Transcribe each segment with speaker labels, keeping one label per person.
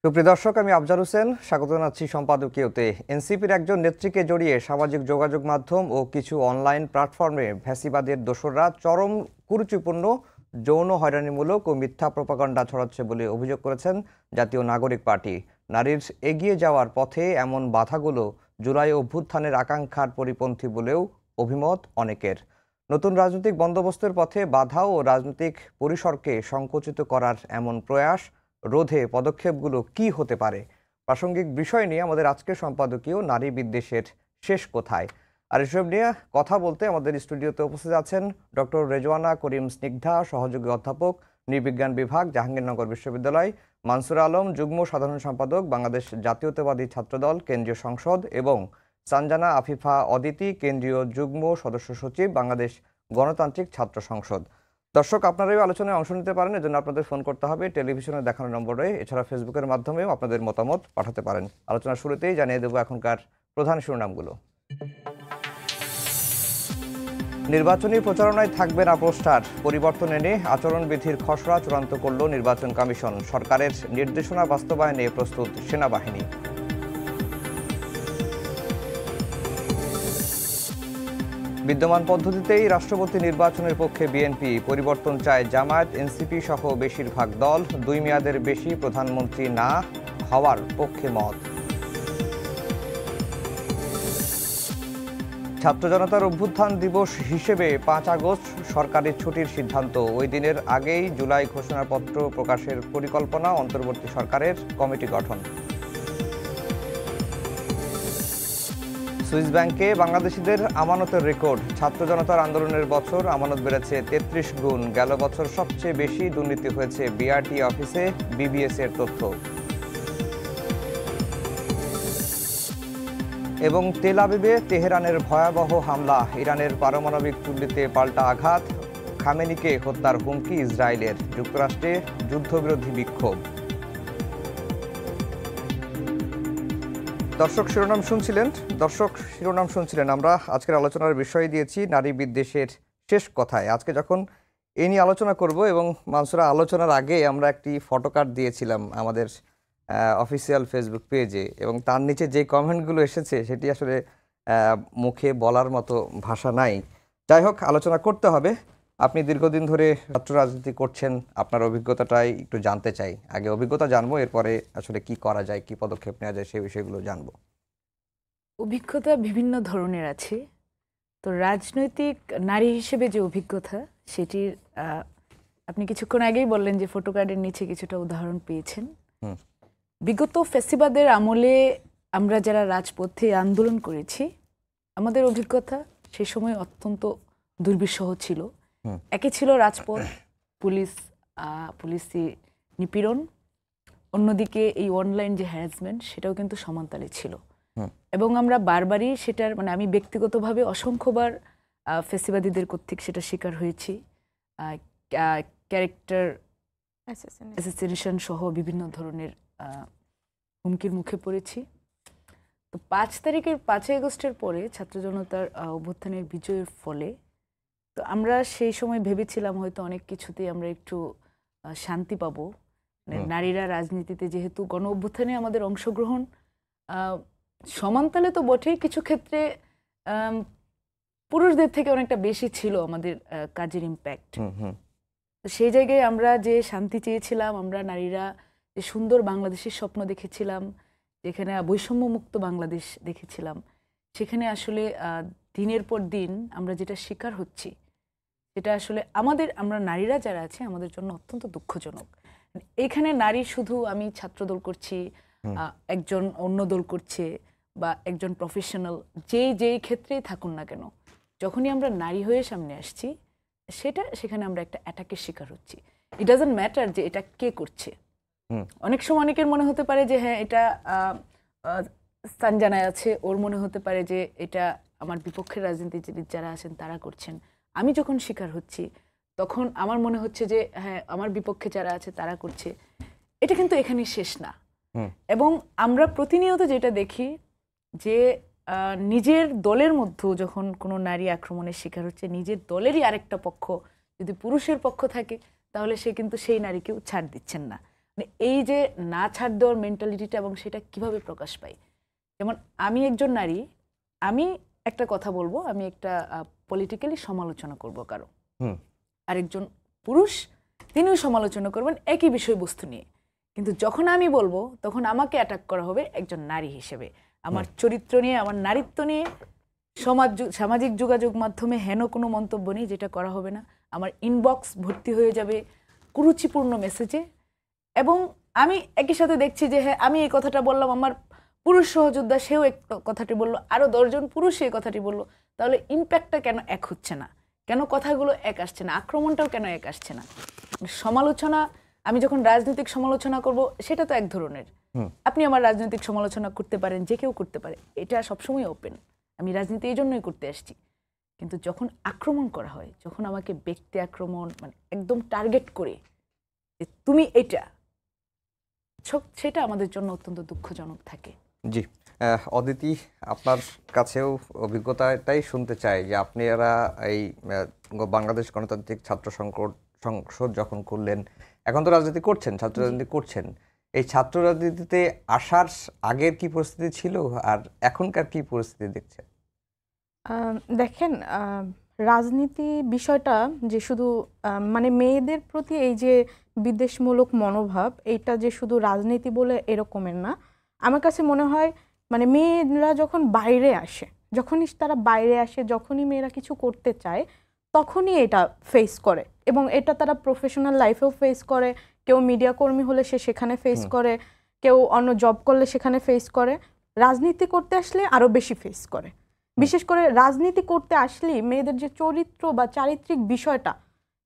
Speaker 1: সুপ্রিয় দর্শক, আমি আফজাল হোসেন স্বাগত জানাচ্ছি সম্পাদকীয়তে। এনসিপির একজন নেত্রীকে জড়িয়ে সামাজিক যোগাযোগ মাধ্যম ও কিছু অনলাইন প্ল্যাটফর্মে ফ্যাসিবাদের দোসররা চরম কুরুচিপূর্ণ, যৌন হয়রানিমূলক ও মিথ্যা প্রপাগান্ডা ছড়াচ্ছে বলে অভিযোগ করেছেন জাতীয় নাগরিক পার্টি। নারীর এগিয়ে যাওয়ার পথে এমন বাধাগুলো জুলাই অভ্যুত্থানের আকাঙ্ক্ষার পরিপন্থী বলেও অভিমত অনেকের। নতুন রাজনৈতিক বন্দোবস্তের পথে বাধা ও রাজনৈতিক পরিসরকে সংকুচিত করার এমন প্রয়াস রোধে পদক্ষেপগুলো কি হতে পারে? প্রাসঙ্গিক বিষয় নিয়ে আমাদের আজকের সম্পাদকীয় নারী বিদ্বেষের শেষ কোথায়। আর এসব নিয়ে কথা বলতে আমাদের স্টুডিওতে উপস্থিত আছেন ডক্টর রেজওয়ানা করিম স্নিগ্ধা, সহযোগী অধ্যাপক, নৃবিজ্ঞান বিভাগ, জাহাঙ্গীরনগর বিশ্ববিদ্যালয়; মানসুর আলম, যুগ্ম সাধারণ সম্পাদক, বাংলাদেশ জাতীয়তাবাদী ছাত্রদল, কেন্দ্রীয় সংসদ; এবং সানজানা আফিফা অদিতি, কেন্দ্রীয় যুগ্ম সদস্য সচিব, বাংলাদেশ গণতান্ত্রিক ছাত্র সংসদ। দর্শক, আপনারাও আলোচনায় অংশ নিতে পারেন, এজন্য আপনাদের ফোন করতে হবে টেলিভিশনে দেখানো নম্বরে। এছাড়া ফেসবুকের মাধ্যমেও আপনাদের মতামত পাঠাতে পারেন। আলোচনার শুরুতেই জানিয়ে দেব এখনকার প্রধান শিরোনামগুলো। নির্বাচনী প্রচারণায় থাকবে না পোস্টার, পরিবর্তন এনে আচরণবিধির খসড়া চূড়ান্ত করল নির্বাচন কমিশন। সরকারের নির্দেশনা বাস্তবায়নে প্রস্তুত সেনাবাহিনী। বিদ্যমান পদ্ধতিতেই রাষ্ট্রপতি নির্বাচনের পক্ষে বিএনপি, পরিবর্তন চায় জামায়াত, এনসিপি সহ বেশিরভাগ দল। 2 মেয়াদের বেশি প্রধানমন্ত্রী না হওয়ার পক্ষে মত। ছাত্র জনতার অভ্যুত্থান দিবস হিসেবে 5 আগস্ট সরকারি ছুটির সিদ্ধান্ত। ওই দিনের আগেই জুলাই ঘোষণাপত্র প্রকাশের পরিকল্পনা, অন্তর্বর্তী সরকারের কমিটি গঠন। সুইস ব্যাংকে বাংলাদেশিদের আমানতের রেকর্ড। ছাত্র জনতার আন্দোলনের বছর আমানত বেড়েছে 33 গুণ। গেল বছর সবচেয়ে বেশি দুর্নীতি হয়েছে বিআরটি অফিসে, বিবিএস এর তথ্য। এবং তেল আবিবে তেহরানের ভয়াবহ হামলা, ইরানের পারমাণবিক চুল্লিতে পাল্টা আঘাত, খামেনিকে হত্যার হুমকি ইসরায়েলের, যুক্তরাষ্ট্রে যুদ্ধবিরোধী বিক্ষোভ। দর্শক শিরোনাম শুনছিলেন। আমরা আজকের আলোচনার বিষয় দিয়েছি নারী বিদ্বেষের শেষ কথায়। আজকে যখন এই নিয়ে আলোচনা করব, এবং মানসুরা, আলোচনার আগে আমরা একটি ফটোকার্ড দিয়েছিলাম আমাদের অফিসিয়াল ফেসবুক পেজে, এবং তার নিচে যে কমেন্টগুলো এসেছে সেটি আসলে মুখে বলার মতো ভাষা নাই। যাই হোক, আলোচনা করতে হবে। আপনি দীর্ঘদিন ধরে ছাত্র রাজনীতি করছেন, আপনার অভিজ্ঞতাটাই একটু জানতে চাই। আগে অভিজ্ঞতা জানবো, এরপরে আসলে কি করা যায়, কি পদক্ষেপ নেওয়া যায় সেই বিষয়গুলো জানবো।
Speaker 2: অভিজ্ঞতা বিভিন্ন ধরনের আছে। তো রাজনৈতিক নারী হিসেবে যে অভিজ্ঞতা, সেটির আপনি কিছুক্ষণ আগেই বললেন যে ফটোকার্ডের নিচে কিছুটা উদাহরণ পেয়েছেন। বিগত ফ্যাসিবাদের আমলে আমরা যারা রাজপথে আন্দোলন করেছি, আমাদের অভিজ্ঞতা সেই সময় অত্যন্ত দুর্বিষহ ছিল। একে ছিল রাজপথ, পুলিশি নিপীড়ন, অন্যদিকে এই অনলাইন যে হ্যারাসমেন্ট, সেটাও কিন্তু সমানতালে ছিল। এবং আমরা বারবারই সেটার আমি ব্যক্তিগতভাবে অসংখ্যবার ফ্যাসিবাদীদের কর্তৃক সেটা শিকার হয়েছি। ক্যারেক্টার অ্যাসাসিনেশন সহ বিভিন্ন ধরনের হুমকির মুখে পড়েছি। তো 5 আগস্টের পরে ছাত্র জনতার অভ্যুত্থানের বিজয়ের ফলে তো আমরা সেই সময় ভেবেছিলাম হয়তো অনেক কিছুতেই আমরা একটু শান্তি পাবো। নারীরা রাজনীতিতে, যেহেতু গণ অভ্যুত্থানে আমাদের অংশগ্রহণ সমানতালে তো বটেই, কিছু ক্ষেত্রে পুরুষদের থেকে অনেকটা বেশি ছিল আমাদের কাজের ইম্প্যাক্ট। তো সেই জায়গায় আমরা যে শান্তি চেয়েছিলাম, আমরা নারীরা যে সুন্দর বাংলাদেশের স্বপ্ন দেখেছিলাম, যেখানে বৈষম্যমুক্ত বাংলাদেশ দেখেছিলাম, সেখানে আসলে দিনের পর দিন আমরা যেটা শিকার হচ্ছি, সেটা আসলে আমরা নারীরা যারা আছে আমাদের জন্য অত্যন্ত দুঃখজনক। এখানে নারী শুধু আমি ছাত্রদল করছি, একজন অন্য দল করছে, বা একজন প্রফেশনাল, যেই ক্ষেত্রেই থাকুন না কেন, যখনই আমরা নারী হয়ে সামনে আসছি, সেখানে আমরা একটা অ্যাটাকের শিকার হচ্ছি। ইট ডাজন্ট ম্যাটার যে এটা কে করছে। অনেক সময় অনেকের মনে হতে পারে যে হ্যাঁ, এটা সানজানায় আছে, ওর মনে হতে পারে যে এটা আমার বিপক্ষের রাজনীতিবিদ যারা আছেন তারা করছেন। আমি যখন শিকার হচ্ছি, তখন আমার মনে হচ্ছে যে হ্যাঁ, আমার বিপক্ষে যারা আছে তারা করছে। এটা কিন্তু এখানে শেষ না। এবং আমরা প্রতিনিয়ত যেটা দেখি যে নিজের দলের মধ্যেও যখন কোনো নারী আক্রমণের শিকার হচ্ছে, নিজের দলেরই আরেকটা পক্ষ যদি পুরুষের পক্ষ থাকে, তাহলে সে কিন্তু সেই নারীকেও ছাড় দিচ্ছেন না। মানে এই যে না ছাড় দেওয়ার মেন্টালিটিটা এবং সেটা কিভাবে প্রকাশ পায়। যেমন আমি একজন নারী, আমি একটা কথা বলবো, আমি একটা পলিটিক্যালি সমালোচনা করব কারো, আরেকজন পুরুষ তিনিও সমালোচনা করবেন একই বিষয়বস্তু নিয়ে, কিন্তু যখন আমি বলবো তখন আমাকে অ্যাটাক করা হবে একজন নারী হিসেবে, আমার চরিত্র নিয়ে, আমার নারীত্ব নিয়ে। সামাজিক যোগাযোগ মাধ্যমে হেন কোনো মন্তব্য নেই যেটা করা হবে না। আমার ইনবক্স ভর্তি হয়ে যাবে কুরুচিপূর্ণ মেসেজে, এবং আমি একই সাথে দেখছি যে হ্যাঁ আমি এই কথাটা বললাম, আমার পুরুষ সহযোদ্ধা সেও এক কথাটি বললো, আরো 10 জন পুরুষ এই কথাটি বললো, তাহলে ইম্প্যাক্টটা কেন এক হচ্ছে না, কেন কথাগুলো এক আসছে না, আক্রমণটাও কেন এক আসছে না? সমালোচনা, আমি যখন রাজনৈতিক সমালোচনা করব সেটা তো এক ধরনের, আপনি আমার রাজনৈতিক সমালোচনা করতে পারেন, যে কেউ করতে পারে, এটা সবসময় ওপেন, আমি রাজনীতি এই জন্যই করতে আসছি। কিন্তু যখন আক্রমণ করা হয়, যখন আমাকে ব্যক্তি আক্রমণ, মানে একদম টার্গেট করে যে তুমি এটা, সেটা আমাদের জন্য অত্যন্ত দুঃখজনক থাকে।
Speaker 1: জি, অদিতি, আপনার কাছেও অভিজ্ঞতাটাই শুনতে চাই যে আপনারা এই বাংলাদেশ গণতান্ত্রিক ছাত্র সংসদ যখন করলেন, এখন তো রাজনীতি করছেন, ছাত্র রাজনীতি করছেন, এই ছাত্র রাজনীতিতে আসার আগের কি পরিস্থিতি ছিল আর এখনকার কি পরিস্থিতি দেখছেন?
Speaker 3: দেখেন, রাজনীতি বিষয়টা যে শুধু মানে মেয়েদের প্রতি এই যে বিদ্বেষমূলক মনোভাব, এইটা যে শুধু রাজনীতি বলে এরকমের না। আমার কাছে মনে হয় মানে মেয়েরা যখন বাইরে আসে, যখনই তারা বাইরে আসে, যখনই মেয়েরা কিছু করতে চায়, তখনই এটা ফেস করে, এবং এটা তারা প্রফেশনাল লাইফেও ফেস করে। কেউ মিডিয়া কর্মী হলে সে সেখানে ফেস করে, কেউ অন্য জব করলে সেখানে ফেস করে, রাজনীতি করতে আসলে আরও বেশি ফেস করে। বিশেষ করে রাজনীতি করতে আসলেই মেয়েদের যে চরিত্র বা চারিত্রিক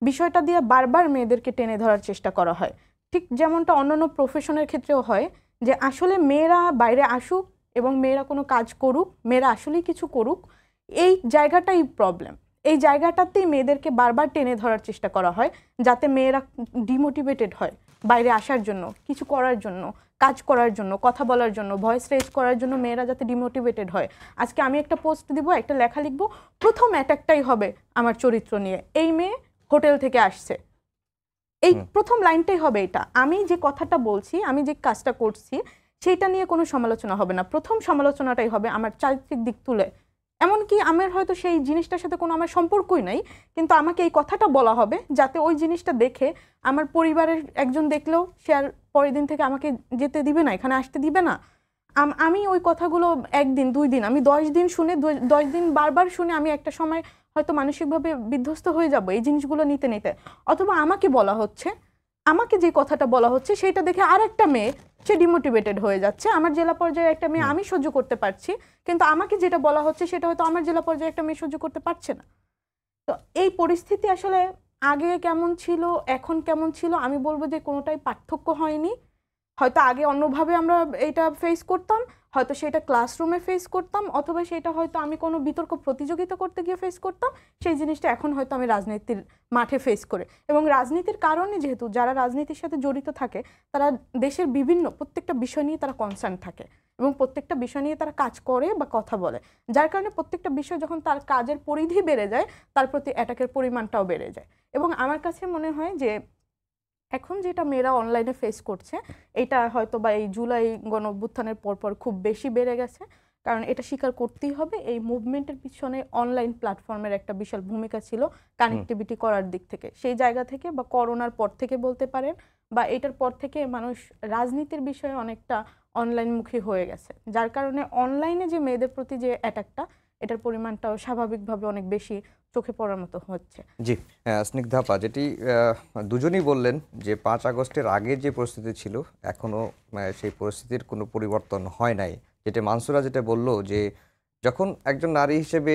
Speaker 3: বিষয়টা দিয়ে বারবার মেয়েদেরকে টেনে ধরার চেষ্টা করা হয়। ঠিক যেমনটা অন্যান্য প্রফেশনের ক্ষেত্রেও হয়, যে আসলে মেয়েরা বাইরে আসুক এবং মেয়েরা কোনো কাজ করুক, মেয়েরা আসলেই কিছু করুক, এই জায়গাটাই প্রবলেম। এই জায়গাটাতেই মেয়েদেরকে বারবার টেনে ধরার চেষ্টা করা হয়, যাতে মেয়েরা ডিমোটিভেটেড হয় বাইরে আসার জন্য, কিছু করার জন্য, কাজ করার জন্য, কথা বলার জন্য, ভয়েস রেজ করার জন্য মেয়েরা যাতে ডিমোটিভেটেড হয়। আজকে আমি একটা পোস্ট দিব, একটা লেখা লিখবো, প্রথম অ্যাটাকটাই হবে আমার চরিত্র নিয়ে, এই মেয়ে হোটেল থেকে আসছে, এই প্রথম লাইনটাই হবে এটা। আমি যে কথাটা বলছি, আমি যে কাজটা করছি, সেইটা নিয়ে কোনো সমালোচনা হবে না, প্রথম সমালোচনাটাই হবে আমার চারিত্রিক দিক তুলে। এমনকি আমার হয়তো সেই জিনিসটার সাথে কোনো আমার সম্পর্কই নাই, কিন্তু আমাকে এই কথাটা বলা হবে যাতে ওই জিনিসটা দেখে আমার পরিবারের একজন দেখলেও সে আর পরের দিন থেকে আমাকে যেতে দিবে না, এখানে আসতে দিবে না। আমি ওই কথাগুলো একদিন 2 দিন, আমি 10 দিন শুনে, 10 দিন বারবার শুনে আমি একটা সময় হয়তো মানসিকভাবে বিধ্বস্ত হয়ে যাব এই জিনিসগুলো নিতে নিতে। অথবা আমাকে বলা হচ্ছে, আমাকে যে কথাটা বলা হচ্ছে সেটা দেখে আর একটা মেয়ে সে ডিমোটিভেটেড হয়ে যাচ্ছে। আমার জেলা পর্যায়ে একটা মেয়ে আমি সহ্য করতে পারছি, কিন্তু আমাকে যেটা বলা হচ্ছে সেটা হয়তো আমার জেলা পর্যায়ে একটা মেয়ে সহ্য করতে পারছে না। তো এই পরিস্থিতি আসলে আগে কেমন ছিল, এখন কেমন ছিল, আমি বলবো যে কোনোটাই পার্থক্য হয়নি। হয়তো আগে অন্যভাবে আমরা এটা ফেস করতাম, হয়তো সেটা ক্লাসরুমে ফেস করতাম, অথবা সেটা হয়তো আমি কোনো বিতর্ক প্রতিযোগিতা করতে গিয়ে ফেস করতাম, সেই জিনিসটা এখন হয়তো আমি রাজনীতির মাঠে ফেস করে। এবং রাজনীতির কারণে যেহেতু যারা রাজনীতির সাথে জড়িত থাকে, তারা দেশের প্রত্যেকটা বিষয় নিয়ে তারা কনসার্ন থাকে এবং প্রত্যেকটা বিষয় নিয়ে তারা কাজ করে বা কথা বলে, যার কারণে প্রত্যেকটা বিষয় যখন তার কাজের পরিধি বেড়ে যায়, তার প্রতি অ্যাটাকের পরিমাণটাও বেড়ে যায়। এবং আমার কাছে মনে হয় যে এখন যেটা মেয়েরা অনলাইনে ফেস করছে, এটা হয়তো বা এই জুলাই গণঅভ্যুত্থানের পরপর খুব বেশি বেড়ে গেছে। কারণ এটা স্বীকার করতেই হবে, এই মুভমেন্টের পিছনে অনলাইন প্ল্যাটফর্মের একটা বিশাল ভূমিকা ছিল কানেক্টিভিটি করার দিক থেকে। সেই জায়গা থেকে বা করোনার পর থেকে বলতে পারেন, বা এটার পর থেকে মানুষ রাজনীতির বিষয়ে অনেকটা অনলাইনমুখী হয়ে গেছে, যার কারণে অনলাইনে যে মেয়েদের প্রতি যে অ্যাটাকটা, এটার পরিমাণটাও স্বাভাবিকভাবে অনেক বেশি চোখে পড়ার মতো হচ্ছে।
Speaker 1: জি, স্নিগ্ধা আপা, যেটি দুজনই বললেন যে 5 আগস্টের আগে যে পরিস্থিতি ছিল এখনও সেই পরিস্থিতির কোনো পরিবর্তন হয় নাই। যেটা মানসুরা যেটা বললো যে যখন একজন নারী হিসেবে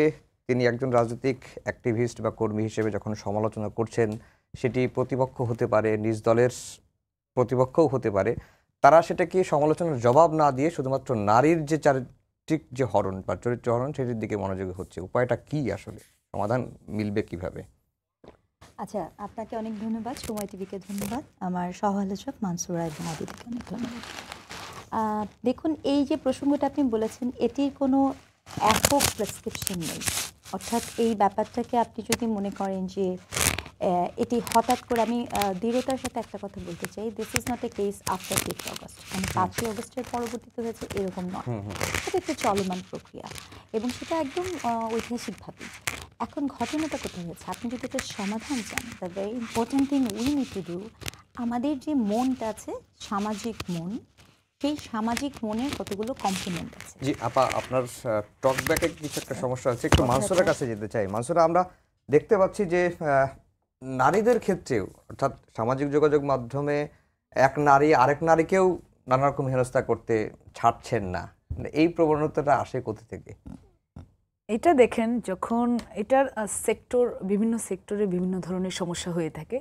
Speaker 1: তিনি একজন রাজনৈতিক অ্যাক্টিভিস্ট বা কর্মী হিসেবে যখন সমালোচনা করছেন, সেটি প্রতিপক্ষ হতে পারে, নিজ দলের প্রতিপক্ষও হতে পারে, তারা সেটাকে সমালোচনার জবাব না দিয়ে শুধুমাত্র নারীর যে চারিত্রিক যে হরণ বা চরিত্র হরণ সেটির দিকে মনোযোগী হচ্ছে। উপায়টা কি, আসলে সমাধান মিলবে কিভাবে?
Speaker 4: আচ্ছা, আপনাকে অনেক ধন্যবাদ, সময় টিভিকে ধন্যবাদ, আমার সহ-আলোচক মানসুরা এবং অদিতিকে অনেক ধন্যবাদ। দেখুন, এই যে প্রসঙ্গটা আপনি বলেছেন, এটির কোনো একক প্রেসক্রিপশন নেই। অর্থাৎ এই ব্যাপারটাকে আপনি যদি মনে করেন যে এটি হঠাৎ করে আমি দৃঢ়তার সাথে একটা কথা বলতে চাই, this is not a case after 5th August, মানে 5ই অগস্টের পরবর্তীতে হয়েছে এরকম নয়। এটা একটা চলমান প্রক্রিয়া এবং সেটা একদম ঐতিহাসিকভাবেই। এখন ঘটনাটা কোথায় হয়েছে, আপনি যদি এটার সমাধান চান, the very important thing we need to do, আমাদের যে মনটা আছে সামাজিক মন, সেই সামাজিক মনের কতগুলো কম্পোনেন্ট আছে।
Speaker 1: জি আপা, আপনার টক ব্যাকে কিছু একটা সমস্যা আছে, একটু মানসুরের কাছে যেতে চাই। মানসুরা, আমরা দেখতে পাচ্ছি যে নারীদের ক্ষেত্রেও, অর্থাৎ সামাজিক যোগাযোগ মাধ্যমে এক নারী আরেক নারীকেও নানা রকম হেনস্থা করতে ছাড়ছেন না, এই প্রবণতাটা আসে কোথা থেকে?
Speaker 2: এটা দেখেন, যখন এটার সেক্টর, বিভিন্ন সেক্টরে বিভিন্ন ধরনের সমস্যা হয়ে থাকে।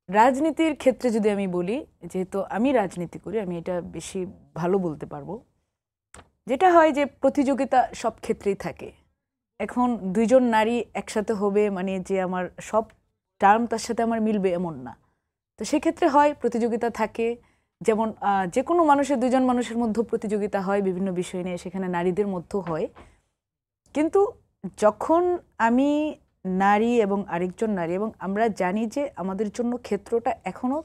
Speaker 2: রাজনীতির ক্ষেত্রে যদি আমি বলি, যেহেতু আমি রাজনীতি করি, আমি এটা বেশি ভালো বলতে পারবো। যেটা হয় যে প্রতিযোগিতা সব ক্ষেত্রেই থাকে। এখন দুইজন নারী একসাথে হবে মানে যে আমার সব টার্ম তার সাথে আমার মিলবে এমন না। তো সেক্ষেত্রে হয় প্রতিযোগিতা থাকে, যেমন যে কোনো মানুষের, দুজন মানুষের মধ্যে প্রতিযোগিতা হয় বিভিন্ন বিষয় নিয়ে, সেখানে নারীদের মধ্যেও হয়। কিন্তু যখন আমি নারী এবং আরেকজন নারী, এবং আমরা জানি যে আমাদের জন্য ক্ষেত্রটা এখনো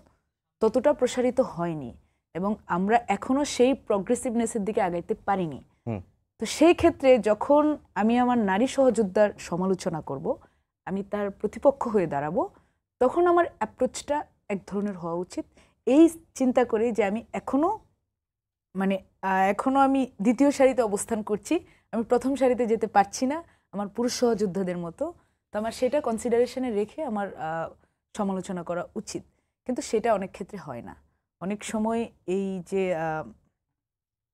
Speaker 2: ততটা প্রসারিত হয়নি এবং আমরা এখনো সেই প্রগ্রেসিভনেসের দিকে আগাইতে পারিনি। তো সেই ক্ষেত্রে যখন আমি আমার নারী সহযোদ্ধার সমালোচনা করব, আমি তার প্রতিপক্ষ হয়ে দাঁড়াবো, তখন আমার অ্যাপ্রোচটা এক ধরনের হওয়া উচিত, এই চিন্তা করে যে আমি এখনো আমি দ্বিতীয় সারিতে অবস্থান করছি, আমি প্রথম সারিতে যেতে পারছি না আমার পুরুষ সহযোদ্ধাদের মতো। তো আমার সেটা কনসিডারেশনে রেখে আমার সমালোচনা করা উচিত। কিন্তু সেটা অনেক ক্ষেত্রে হয় না। অনেক সময় এই যে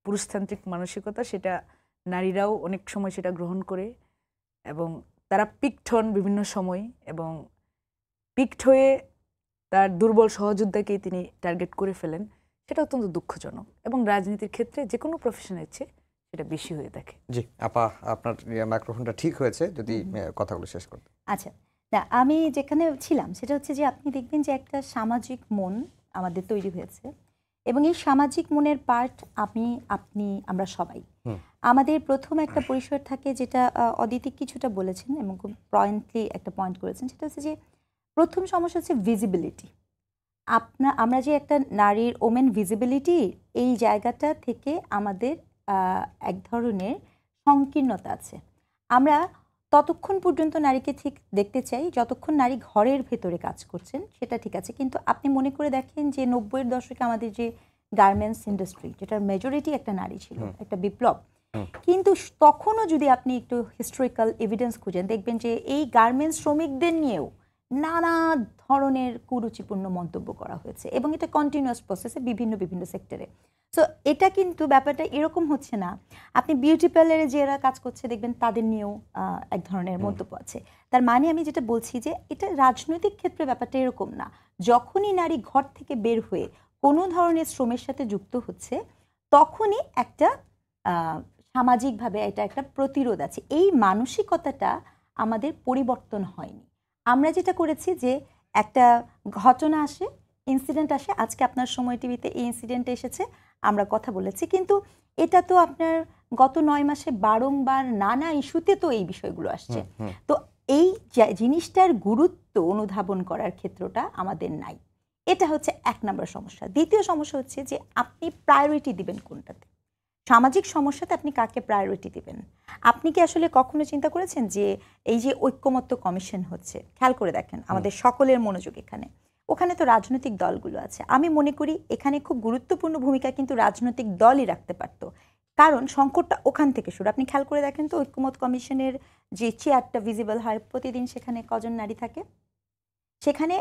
Speaker 2: পুরুষতান্ত্রিক মানসিকতা, সেটা নারীরাও অনেক সময় সেটা গ্রহণ করে এবং তারা পিকড হন বিভিন্ন সময়, এবং পিকড হয়ে তার দুর্বল সহযোদ্ধাকেই তিনি টার্গেট করে ফেলেন। সেটা অত্যন্ত দুঃখজনক এবং রাজনীতির ক্ষেত্রে যে কোনো প্রফেশনের চেয়ে সেটা বেশি হয়ে থাকে।
Speaker 1: জি আপা, আপনার মাইক্রোফোনটা ঠিক হয়েছে, যদি কথাগুলো শেষ করতে।
Speaker 4: আচ্ছা, না আমি যেখানে ছিলাম সেটা হচ্ছে যে আপনি দেখবেন যে একটা সামাজিক মন আমাদের তৈরি হয়েছে এবং এই সামাজিক মনের পার্ট আপনি আমরা সবাই। আমাদের প্রথম একটা পরিসর থাকে, যেটা অদিতি কিছুটা বলেছেন এবং খুব পয়েন্টলি একটা পয়েন্ট করেছেন, সেটা হচ্ছে যে প্রথম সমস্যা হচ্ছে ভিজিবিলিটি। আমরা যে একটা নারীর ওমেন ভিজিবিলিটি, এই জায়গাটা থেকে আমাদের এক ধরনের সংকীর্ণতা আছে। আমরা ততক্ষণ পর্যন্ত নারীকে ঠিক দেখতে চাই যতক্ষণ নারী ঘরের ভেতরে কাজ করছেন, সেটা ঠিক আছে। কিন্তু আপনি মনে করে দেখেন যে 90-এর দশকে আমাদের যে গার্মেন্টস ইন্ডাস্ট্রি, যেটার মেজরিটি একটা নারী ছিল, একটা বিপ্লব, কিন্তু তখনও যদি আপনি একটু হিস্টোরিক্যাল এভিডেন্স খুঁজেন, দেখবেন যে এই গার্মেন্টস শ্রমিকদের নিয়েও নানা ধরনের কুরুচিপূর্ণ মন্তব্য করা হয়েছে এবং এটা কন্টিনিউয়াস প্রসেসে বিভিন্ন সেক্টরে। সো এটা কিন্তু ব্যাপারটা এরকম হচ্ছে না, আপনি বিউটি পার্লারে যারা কাজ করছে দেখবেন তাদের নিয়েও এক ধরনের মন্তব্য আছে। তার মানে আমি যেটা বলছি যে এটা রাজনৈতিক ক্ষেত্রে ব্যাপারটা এরকম না। যখনই নারী ঘর থেকে বের হয়ে কোনো ধরনের শ্রমের সাথে যুক্ত হচ্ছে, তখনই একটা সামাজিকভাবে এটা একটা প্রতিরোধ আছে। এই মানসিকতাটা আমাদের পরিবর্তন হয়নি। আমরা যেটা করেছি যে একটা ঘটনা আসে, ইনসিডেন্ট আসে, আজকে আপনার সময় টিভিতে এই ইনসিডেন্ট এসেছে, আমরা কথা বলেছি, কিন্তু এটা তো আপনার গত 9 মাসে বারংবার নানা ইস্যুতে তো এই বিষয়গুলো আসছে। তো এই জিনিসটার গুরুত্ব অনুধাবন করার ক্ষেত্রটা আমাদের নাই। এটা হচ্ছে 1 নম্বর সমস্যা। দ্বিতীয় সমস্যা হচ্ছে যে আপনি প্রায়োরিটি দিবেন কোনটাতে। সামাজিক সমস্যাতে আপনি কাকে প্রায়োরিটি দিবেন? আপনি কি আসলে কখনো চিন্তা করেছেন যে এই যে ঐক্যমত্য কমিশন হচ্ছে, খেয়াল করে দেখেন আমাদের সকলের মনোযোগ এখানে, ওখানে তো রাজনৈতিক দলগুলো আছে। আমি মনে করি এখানে খুব গুরুত্বপূর্ণ ভূমিকা কিন্তু রাজনৈতিক দলই রাখতে পারতো, কারণ সংকটটা ওখান থেকে শুরু। আপনি খেয়াল করে দেখেন তো ঐক্যমত্য কমিশনের যে চেয়ারটা ভিজিবল হয়, প্রতিদিন সেখানে কজন নারী থাকে? সেখানে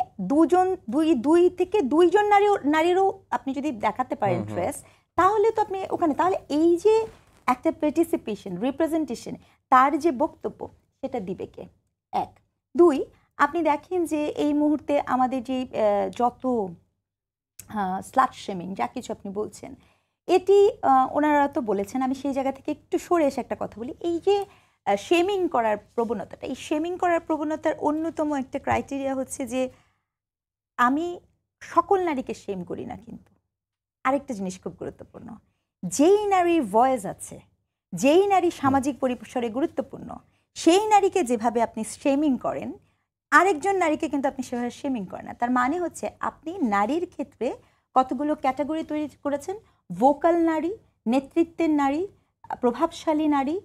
Speaker 4: দুই থেকে দুইজন নারীরও আপনি যদি দেখাতে পারেন ট্রেস, তাহলে তো আপনি ওখানে, তাহলে এই যে একটা পার্টিসিপেশন, রিপ্রেজেন্টেশন, তার যে বক্তব্য, সেটা দিবে কে? 1। 2, আপনি দেখেন যে এই মুহূর্তে আমাদের যে যত স্লাট শেমিং, যা কিছু আপনি বলছেন, এটি ওনারা তো বলেছেন, আমি সেই জায়গা থেকে একটু সরে এসে একটা কথা বলি। এই যে শেমিং করার প্রবণতাটা, এই শেমিং করার প্রবণতার অন্যতম একটা ক্রাইটেরিয়া হচ্ছে যে আমি সকল নারীকে শেম করি না, কিন্তু আরেকটা জিনিস খুব গুরুত্বপূর্ণ, যেই নারীর ভয়েস আছে, যেই নারী সামাজিক পরিসরে গুরুত্বপূর্ণ, সেই নারীকে যেভাবে আপনি শেমিং করেন, আরেকজন নারীকে কিন্তু আপনি সেভাবে শেমিং করেন না। তার মানে হচ্ছে আপনি নারীর ক্ষেত্রে কতগুলো ক্যাটাগরি তৈরি করেছেন, ভোকাল নারী, নেতৃত্বের নারী, প্রভাবশালী নারী,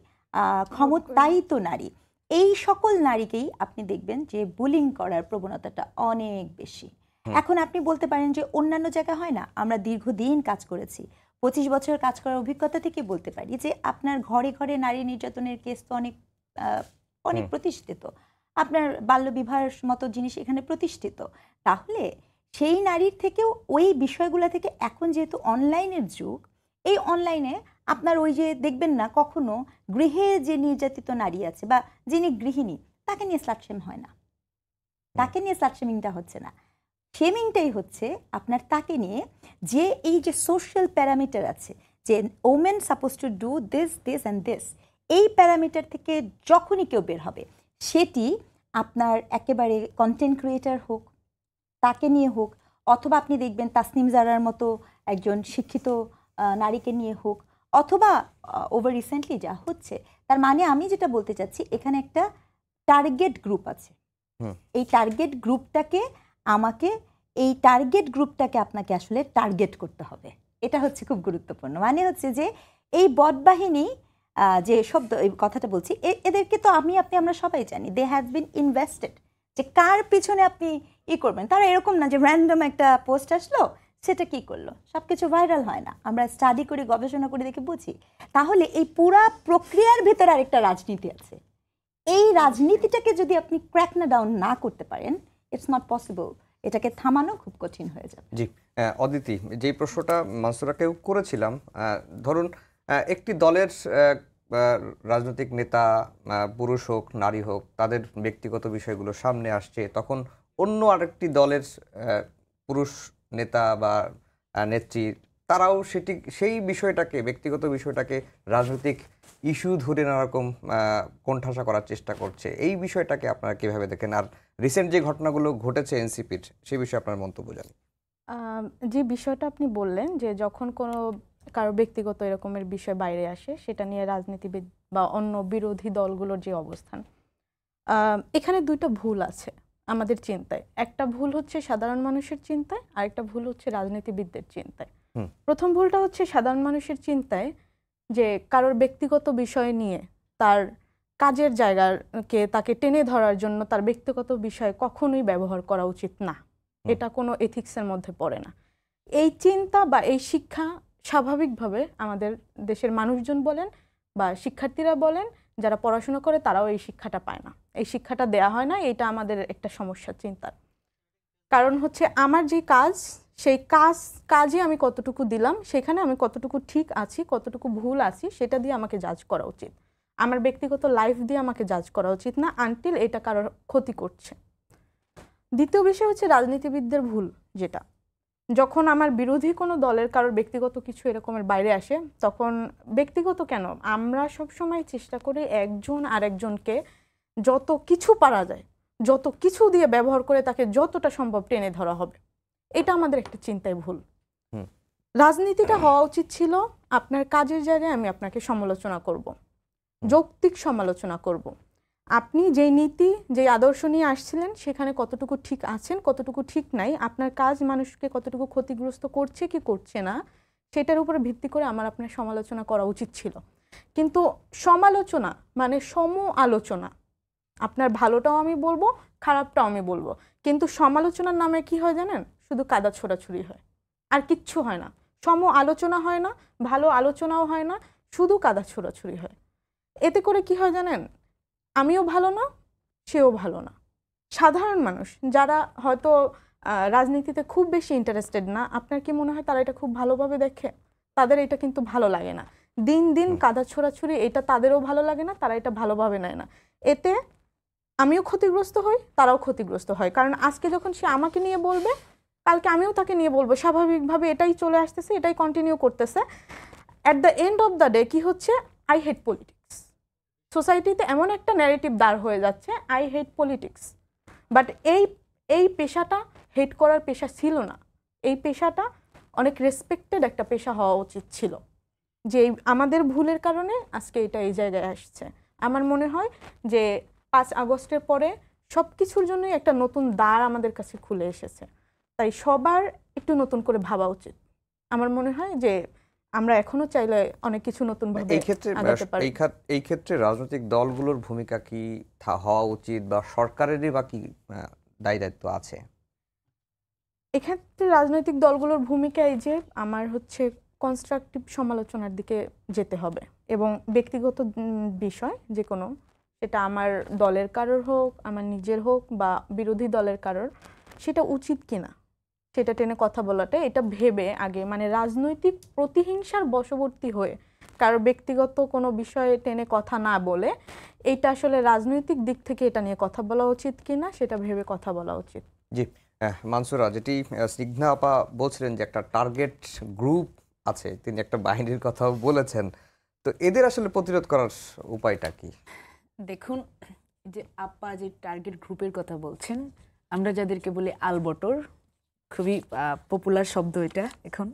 Speaker 4: ক্ষমতায়িত নারী। এই সকল নারীকেই আপনি দেখবেন যে বুলিং করার প্রবণতাটা অনেক বেশি। এখন আপনি বলতে পারেন যে অন্যান্য জায়গায় হয় না, আমরা দীর্ঘদিন কাজ করেছি, 25 বছর কাজ করার অভিজ্ঞতা থেকে বলতে পারি যে আপনার ঘরে ঘরে নারী নির্যাতনের কেস তো অনেক প্রতিষ্ঠিত, আপনার বাল্যবিবাহের মতো জিনিস এখানে প্রতিষ্ঠিত। তাহলে সেই নারীর থেকেও ওই বিষয়গুলো থেকে এখন যেহেতু অনলাইনের যুগ, এই অনলাইনে আপনার ওই যে দেখবেন না কখনো গৃহে যে নির্যাতিত নারী আছে বা যিনি গৃহিণী, তাকে নিয়ে স্লাট শেম হয় না, তাকে নিয়ে স্লাট শেমিংটা হচ্ছে না। শেমিংটাই হচ্ছে আপনার তাকে নিয়ে যে এই যে সোশ্যাল প্যারামিটার আছে যে women suppose to do this this and this, এই প্যারামিটার থেকে যখনই কেউ বের হবে, সেটি আপনার একেবারে কন্টেন্ট ক্রিয়েটার হোক, তাকে নিয়ে হোক, অথবা আপনি দেখবেন তাসনিম জারার মতো একজন শিক্ষিত নারীকে নিয়ে হোক, অথবা ওভার রিসেন্টলি যা হচ্ছে। তার মানে আমি যেটা বলতে চাচ্ছি, এখানে একটা টার্গেট গ্রুপ আছে। এই টার্গেট গ্রুপটাকে আপনাকে আসলে টার্গেট করতে হবে। এটা হচ্ছে খুব গুরুত্বপূর্ণ। মানে হচ্ছে যে এই বটবাহিনী যে শব্দ, এই কথাটা বলছি, এদেরকে তো আমরা সবাই জানি, দে হ্যাভ বিন ইনভেস্টেড, যে কার পিছনে আপনি করবেন। তারা এরকম না যে র্যান্ডম একটা পোস্ট আসলো, সেটা কি করলো, সবকিছু ভাইরাল হয় না। আমরা স্টাডি করি, গবেষণা করে দেখে বুঝি। তাহলে এই পুরা প্রক্রিয়ার ভেতরে আরেকটা রাজনীতি আছে। এই রাজনীতিটাকে যদি আপনি ক্র্যাক না ডাউন না করতে পারেন, ইটস নট পসিবল, এটাকে থামানো খুব কঠিন হয়ে যাবে।
Speaker 1: জি, অদিতি, যেই প্রশ্নটা মানসুরাকেও করেছিলাম, ধরুন একটি দলের রাজনৈতিক নেতা, পুরুষ হোক নারী হোক, তাদের ব্যক্তিগত বিষয়গুলো সামনে আসছে, তখন অন্য আরেকটি দলের পুরুষ নেতা বা নেত্রী, তারাও সেই বিষয়টাকে, ব্যক্তিগত বিষয়টাকে রাজনৈতিক ইস্যু ধরে নানারকম কোণঠাসা করার চেষ্টা করছে। এই বিষয়টাকে আপনারা কিভাবে দেখেন? আর রিসেন্ট যে ঘটনাগুলো ঘটেছে এনসিপির, সেই বিষয়ে আপনার মন্তব্য জানি।
Speaker 3: যে বিষয়টা আপনি বললেন যে যখন কোনো কারো ব্যক্তিগত এরকমের বিষয় বাইরে আসে, সেটা নিয়ে রাজনীতিবিদ বা অন্য বিরোধী দলগুলোর যে অবস্থান, এখানে দুইটা ভুল আছে আমাদের চিন্তায়। একটা ভুল হচ্ছে সাধারণ মানুষের চিন্তায়, আর একটা ভুল হচ্ছে রাজনীতিবিদদের চিন্তায়। প্রথম ভুলটা হচ্ছে সাধারণ মানুষের চিন্তায়, যে কারোর ব্যক্তিগত বিষয় নিয়ে তার কাজের জায়গাকে তাকে টেনে ধরার জন্য তার ব্যক্তিগত বিষয় কখনোই ব্যবহার করা উচিত না। এটা কোনো এথিক্সের মধ্যে পড়ে না। এই চিন্তা বা এই শিক্ষা স্বাভাবিকভাবে আমাদের দেশের মানুষজন বলেন বা শিক্ষার্থীরা বলেন, যারা পড়াশোনা করে তারাও এই শিক্ষাটা পায় না, এই শিক্ষাটা দেয়া হয় না। এটা আমাদের একটা সমস্যা চিন্তার। কারণ হচ্ছে আমার যে কাজ, সেই কাজে আমি কতটুকু দিলাম, সেখানে আমি কতটুকু ঠিক আছি, কতটুকু ভুল আছি, সেটা দিয়ে আমাকে জাজ করা উচিত। আমার ব্যক্তিগত লাইফ দিয়ে আমাকে জাজ করা উচিত না, আনটিল এটা কারোর ক্ষতি করছে। দ্বিতীয় বিষয় হচ্ছে রাজনীতিবিদদের ভুল, যেটা যখন আমার বিরোধী কোনো দলের কারোর ব্যক্তিগত কিছু এরকমের বাইরে আসে, তখন ব্যক্তিগত কেন, আমরা সবসময় চেষ্টা করি একজন আরেকজনকে যত কিছু পারা যায়, যত কিছু দিয়ে ব্যবহার করে তাকে যতটা সম্ভব টেনে ধরা হবে। এটা আমাদের একটা চিন্তায় ভুল। রাজনীতিটা হওয়া উচিত ছিল আপনার কাজের জায়গায় আমি আপনাকে সমালোচনা করব, যৌক্তিক সমালোচনা করব। আপনি যেই নীতি, যেই আদর্শ নিয়ে আসছিলেন, সেখানে কতটুকু ঠিক আছেন, কতটুকু ঠিক নাই, আপনার কাজ মানুষকে কতটুকু ক্ষতিগ্রস্ত করছে কি করছে না, সেটার উপরে ভিত্তি করে আমার আপনার সমালোচনা করা উচিত ছিল। কিন্তু সমালোচনা মানে সম আলোচনা, আপনার ভালোটাও আমি বলবো, খারাপটাও আমি বলবো। কিন্তু সমালোচনার নামে কি হয় জানেন? শুধু কাদা ছোড়াছুড়ি হয়, আর কিচ্ছু হয় না। সম আলোচনা হয় না, ভালো আলোচনাও হয় না, শুধু কাদা ছোড়াছুড়ি হয়। এতে করে কি হয় জানেন? আমিও ভালো না, সেও ভালো না। সাধারণ মানুষ যারা হয়তো রাজনীতিতে খুব বেশি ইন্টারেস্টেড না, আপনার কি মনে হয় তারা এটা খুব ভালোভাবে দেখে? তাদের এটা কিন্তু ভালো লাগে না। দিন দিন কাদা ছোড়াছুড়ি, এটা তাদেরও ভালো লাগে না, তারা এটা ভালোভাবে নেয় না। এতে আমিও ক্ষতিগ্রস্ত হই, তারাও ক্ষতিগ্রস্ত হয়। কারণ আজকে যখন সে আমাকে নিয়ে বলবে, কালকে আমিও তাকে নিয়ে বলবো, স্বাভাবিকভাবে এটাই চলে আসতেছে, এটাই কন্টিনিউ করতেছে। At the end of the day কি হচ্ছে? I hate politics. সোসাইটিতে এমন একটা ন্যারেটিভ দাঁড় হয়ে যাচ্ছে, আই হেট পলিটিক্স। বাট এই পেশাটা হেট করার পেশা ছিল না। এই পেশাটা অনেক রেসপেক্টেড একটা পেশা হওয়া উচিত ছিল। যে আমাদের ভুলের কারণে আজকে এটা এই জায়গায় আসছে। আমার মনে হয় যে 5 আগস্টের পরে সব কিছুর জন্যই একটা নতুন দ্বার আমাদের কাছে খুলে এসেছে। তাই সবার একটু নতুন করে ভাবা উচিত। আমার মনে হয় যে আমরা এখনো চাইলে অনেক কিছু নতুন ভাবে
Speaker 1: এই ক্ষেত্রে
Speaker 3: আগাতে পারি।
Speaker 1: এই ক্ষেত্রে রাজনৈতিক দলগুলোর ভূমিকা কি হওয়া উচিত, বা সরকারেরই বা কি দায় দায়িত্ব আছে?
Speaker 3: এক্ষেত্রে রাজনৈতিক দলগুলোর ভূমিকা এই যে আমার হচ্ছে কনস্ট্রাকটিভ সমালোচনার দিকে যেতে হবে, এবং ব্যক্তিগত বিষয় যে কোনো, সেটা আমার দলের কারোর হোক, আমার নিজের হোক, বা বিরোধী দলের কারোর, সেটা উচিত কিনা সেটা টেনে কথা বলাটা, এটা ভেবে আগে, মানে রাজনৈতিক প্রতিহিংসার বশবর্তী হয়ে কারো ব্যক্তিগত কোনো বিষয়ে টেনে কথা না বলে, এইটা আসলে রাজনৈতিক দিক থেকে এটা নিয়ে কথা বলা উচিত কিনা সেটা ভেবে কথা বলা উচিত।
Speaker 1: জি, মানসুরা, যেটি স্নিগ্ধা আপা বলছিলেন যে একটা টার্গেট গ্রুপ আছে, তিনি একটা বাহিনীর কথাও বলেছেন, তো এদের আসলে প্রতিরোধ করার উপায়টা কি?
Speaker 2: দেখুন, যে আপা যে টার্গেট গ্রুপের কথা বলছেন, আমরা যাদেরকে বলি আলবটর, খুবই পপুলার শব্দ এটা এখন।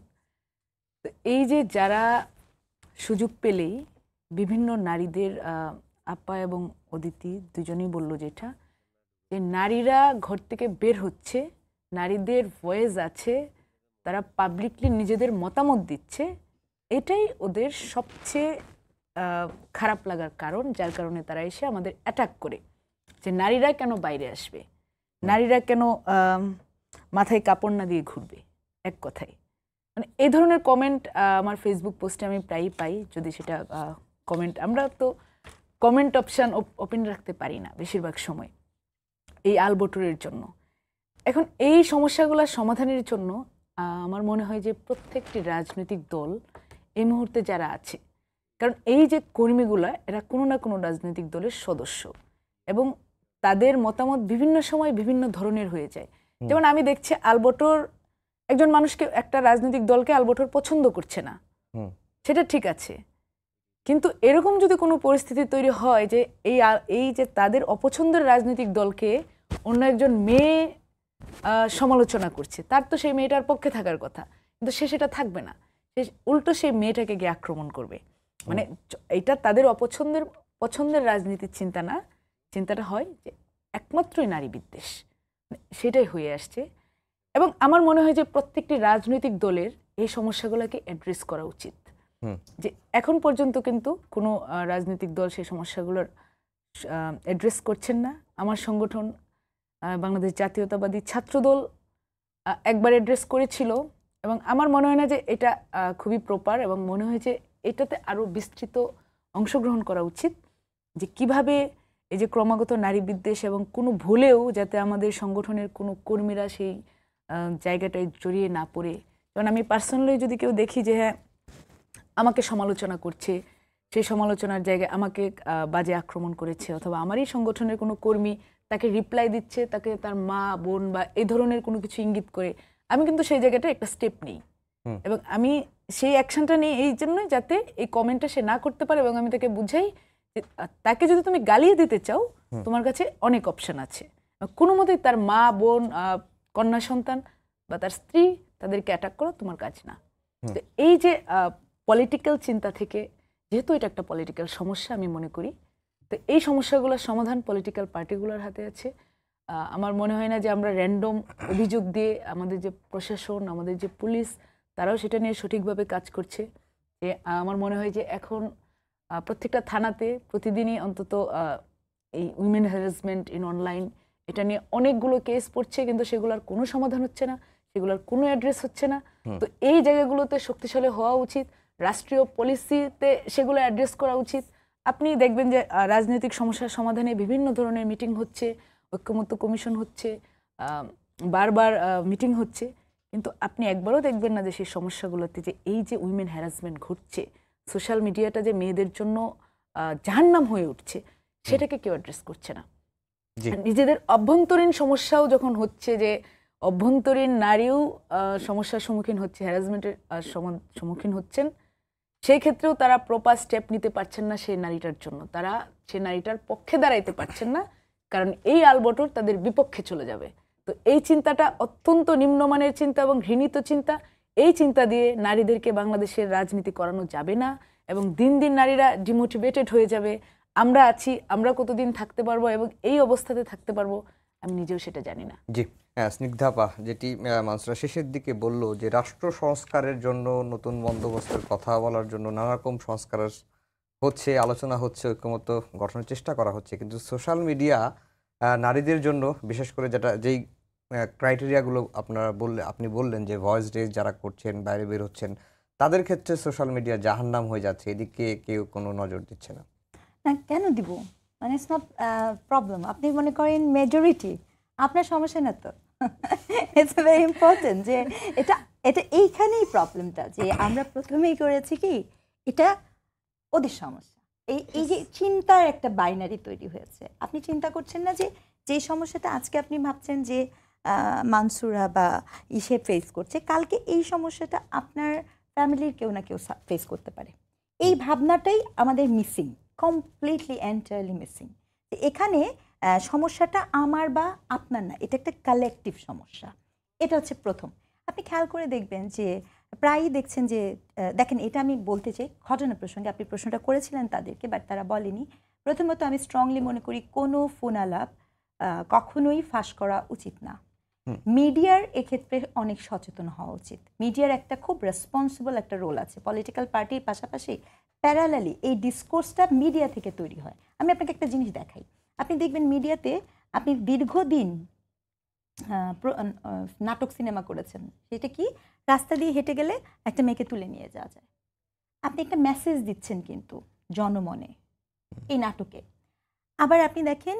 Speaker 2: তো এই যে যারা সুযোগ পেলেই বিভিন্ন নারীদের, আপা এবং অদিতি দুজনেই বললো যেটা, যে নারীরা ঘর থেকে বের হচ্ছে, নারীদের ভয়েস আছে, তারা পাবলিকলি নিজেদের মতামত দিচ্ছে, এটাই ওদের সবচেয়ে খারাপ লাগার কারণ, যার কারণে তারা এসে আমাদের অ্যাটাক করে। যে নারীরা কেন বাইরে আসবে, নারীরা কেন মাথায় কাপড় না দিয়ে ঘুরবে, এক কথায়। মানে এই ধরনের কমেন্ট আমার ফেসবুক পোস্টে আমি প্রায়ই পাই। যদি সেটা কমেন্ট, আমরা তো কমেন্ট অপশান ওপেন রাখতে পারি না বেশিরভাগ সময় এই আলবটরের জন্য। এখন এই সমস্যাগুলোর সমাধানের জন্য আমার মনে হয় যে প্রত্যেকটি রাজনৈতিক দল এই মুহূর্তে যারা আছে, কারণ এই যে কর্মীগুলা, এরা কোনো না কোনো রাজনৈতিক দলের সদস্য, এবং তাদের মতামত বিভিন্ন সময় বিভিন্ন ধরনের হয়ে যায়। যেমন আমি দেখছি আলবটর, একজন মানুষকে, একটা রাজনৈতিক দলকে আলবটর পছন্দ করছে না, সেটা ঠিক আছে, কিন্তু এরকম যদি কোনো পরিস্থিতি তৈরি হয় যে এই যে তাদের অপছন্দের রাজনৈতিক দলকে অন্য একজন মেয়ে সমালোচনা করছে, তার তো সেই মেয়েটার পক্ষে থাকার কথা, কিন্তু সে সেটা থাকবে না, সে উল্টো সেই মেয়েটাকে গিয়ে আক্রমণ করবে। মানে এটা তাদের পছন্দের রাজনীতির চিন্তা না, চিন্তাটা হয় যে একমাত্রই নারী বিদ্বেষ, সেটাই হয়ে আসছে। এবং আমার মনে হয় যে প্রত্যেকটি রাজনৈতিক দলের এই সমস্যাগুলোকে অ্যাড্রেস করা উচিত। যে এখন পর্যন্ত কিন্তু কোনো রাজনৈতিক দল সেই সমস্যাগুলোর অ্যাড্রেস করছেন না। আমার সংগঠন বাংলাদেশ জাতীয়তাবাদী ছাত্রদল একবার অ্যাড্রেস করেছিল, এবং আমার মনে হয় না যে এটা খুবই প্রপার, এবং মনে হয় যে এটাতে আরও বিস্তৃত অংশগ্রহণ করা উচিত, যে কিভাবে এই যে ক্রমাগত নারী বিদ্বেষ, এবং কোনো ভুলেও যাতে আমাদের সংগঠনের কোনো কর্মীরা সেই জায়গাটায় জড়িয়ে না পড়ে। কারণ আমি পার্সোনালি যদি কেউ দেখি যে হ্যাঁ আমাকে সমালোচনা করছে, সেই সমালোচনার জায়গায় আমাকে বাজে আক্রমণ করেছে, অথবা আমারই সংগঠনের কোনো কর্মী তাকে রিপ্লাই দিচ্ছে, তাকে তার মা বোন বা এই ধরনের কোনো কিছু ইঙ্গিত করে, আমি কিন্তু সেই জায়গাটা একটা স্টেপ নিই, এবং আমি সেই অ্যাকশনটা নিই এই জন্যই যাতে এই কমেন্টটা সে না করতে পারে, এবং আমি তাকে বুঝাই যে তাকে যদি তুমি গালিয়ে দিতে চাও, তোমার কাছে অনেক অপশন আছে, কোনো মতেই তার মা বোন, কন্যা সন্তান বা তার স্ত্রী, তাদেরকে অ্যাটাক করা তোমার কাজ না। তো এই যে পলিটিক্যাল চিন্তা থেকে, যেহেতু এটা একটা পলিটিক্যাল সমস্যা আমি মনে করি, তো এই সমস্যাগুলোর সমাধান পলিটিক্যাল পার্টিগুলোর হাতে আছে। আমার মনে হয় না যে আমরা র্যান্ডম অভিযোগ দিয়ে, আমাদের যে প্রশাসন, আমাদের যে পুলিশ, তারাও সেটা নিয়ে সঠিকভাবে কাজ করছে। যে আমার মনে হয় যে এখন প্রত্যেকটা থানাতে প্রতিদিনই অন্তত এই উইমেন হ্যারাসমেন্ট ইন অনলাইন, এটা নিয়ে অনেকগুলো কেস পড়ছে, কিন্তু সেগুলোর কোনো সমাধান হচ্ছে না, সেগুলোর কোনো অ্যাড্রেস হচ্ছে না। তো এই জায়গাগুলোতে শক্তিশালী হওয়া উচিত, রাষ্ট্রীয় পলিসিতে সেগুলো অ্যাড্রেস করা উচিত। আপনি দেখবেন যে রাজনৈতিক সমস্যার সমাধানে বিভিন্ন ধরনের মিটিং হচ্ছে, ঐক্যমত্য কমিশন হচ্ছে, বারবার মিটিং হচ্ছে, কিন্তু আপনি একবারও দেখবেন না যে সেই সমস্যাগুলোতে যে এই যে উইমেন হ্যারাসমেন্ট ঘটছে, সোশ্যাল মিডিয়াটা যে মেয়েদের জন্য জাহান্নাম হয়ে উঠছে, সেটাকে কেউ অ্যাড্রেস করছে না। নিজেদের অভ্যন্তরীণ সমস্যাও যখন হচ্ছে, যে অভ্যন্তরীণ নারীও সমস্যার সম্মুখীন হচ্ছে, হ্যারাসমেন্টের সম্মুখীন হচ্ছেন, সেই ক্ষেত্রেও তারা প্রপার স্টেপ নিতে পারছেন না সেই নারীটার জন্য, তারা সেই নারীটার পক্ষে দাঁড়াইতে পারছেন না, কারণ এই আলবটর তাদের বিপক্ষে চলে যাবে। তো এই চিন্তাটা অত্যন্ত নিম্নমানের চিন্তা এবং ঘৃণিত চিন্তা। এই চিন্তা দিয়ে নারীদেরকে বাংলাদেশের রাজনীতি করানো যাবে না, এবং দিন দিন নারীরা ডিমোটিভেটেড হয়ে যাবে। আমরা আছি, আমরা কতদিন থাকতে পারবো এবং এই অবস্থাতে থাকতে পারবো আমি নিজেও সেটা জানি না।
Speaker 1: জি, স্নিগ্ধাপা যেটি মানসুরা শেষের দিকে বলল যে রাষ্ট্র সংস্কারের জন্য নতুন বন্দোবস্তের কথা বলার জন্য নানা রকম সংস্কার হচ্ছে, আলোচনা হচ্ছে, ঐক্যমত্য গঠনের চেষ্টা করা হচ্ছে, কিন্তু সোশ্যাল মিডিয়া নারীদের জন্য বিশেষ করে যেই ক্রাইটেরিয়াগুলো আপনি বললেন যে ভয়েস রেজ যারা করছেন, বাইরে বের হচ্ছেন, তাদের ক্ষেত্রে সোশ্যাল মিডিয়া জাহান্নাম হয়ে যাচ্ছে, এদিকে কেউ কোনো নজর দিচ্ছে না।
Speaker 4: না, কেন দিব? মানে ইটস নট প্রবলেম। আপনি মনে করেন মেজরিটি, আপনার সমস্যা না তো। ইটস ভেরি ইম্পর্টেন্ট যে এটা এটা এইখানেই প্রবলেমটা, যে আমরা প্রথমেই করেছি কি এটা ওদের সমস্যা। এই যে চিন্তার একটা বাইনারি তৈরি হয়েছে। আপনি চিন্তা করছেন না যে যে সমস্যাটা আজকে আপনি ভাবছেন যে মানসুরা বা ইসে ফেস করছে, কালকে এই সমস্যাটা আপনার ফ্যামিলির কেউ না কেউ ফেস করতে পারে। এই ভাবনাটাই আমাদের মিসিং, কমপ্লিটলি এন্টায়ারলি মিসিং। এখানে সমস্যাটা আমার বা আপনার না, এটা একটা কালেকটিভ সমস্যা। এটা হচ্ছে প্রথম। আপনি খেয়াল করে দেখবেন যে প্রায়ই দেখছেন যে দেখেন, এটা আমি বলতে চাই ঘটনা প্রসঙ্গে, আপনি প্রশ্নটা করেছিলেন তাদেরকে, বাট তারা বলেনি। প্রথমত আমি স্ট্রংলি মনে করি কোনো ফোন আলাপ কখনোই ফাঁস করা উচিত না। মিডিয়ার এক্ষেত্রে অনেক সচেতন হওয়া উচিত। মিডিয়ার একটা খুব রেসপন্সিবল একটা রোল আছে। পলিটিক্যাল পার্টির পাশাপাশি প্যারালালি এই ডিসকোর্সটা মিডিয়া থেকে তৈরি হয়। আমি আপনাকে একটা জিনিস দেখাই। আপনি দেখবেন মিডিয়াতে আপনি দীর্ঘদিন নাটক সিনেমা করেছেন, সেটা কি রাস্তা দিয়ে হেঁটে গেলে একটা মেয়েকে তুলে নিয়ে যাওয়া যায়। আপনি একটা মেসেজ দিচ্ছেন কিন্তু জনমনে এই নাটকে। আবার আপনি দেখেন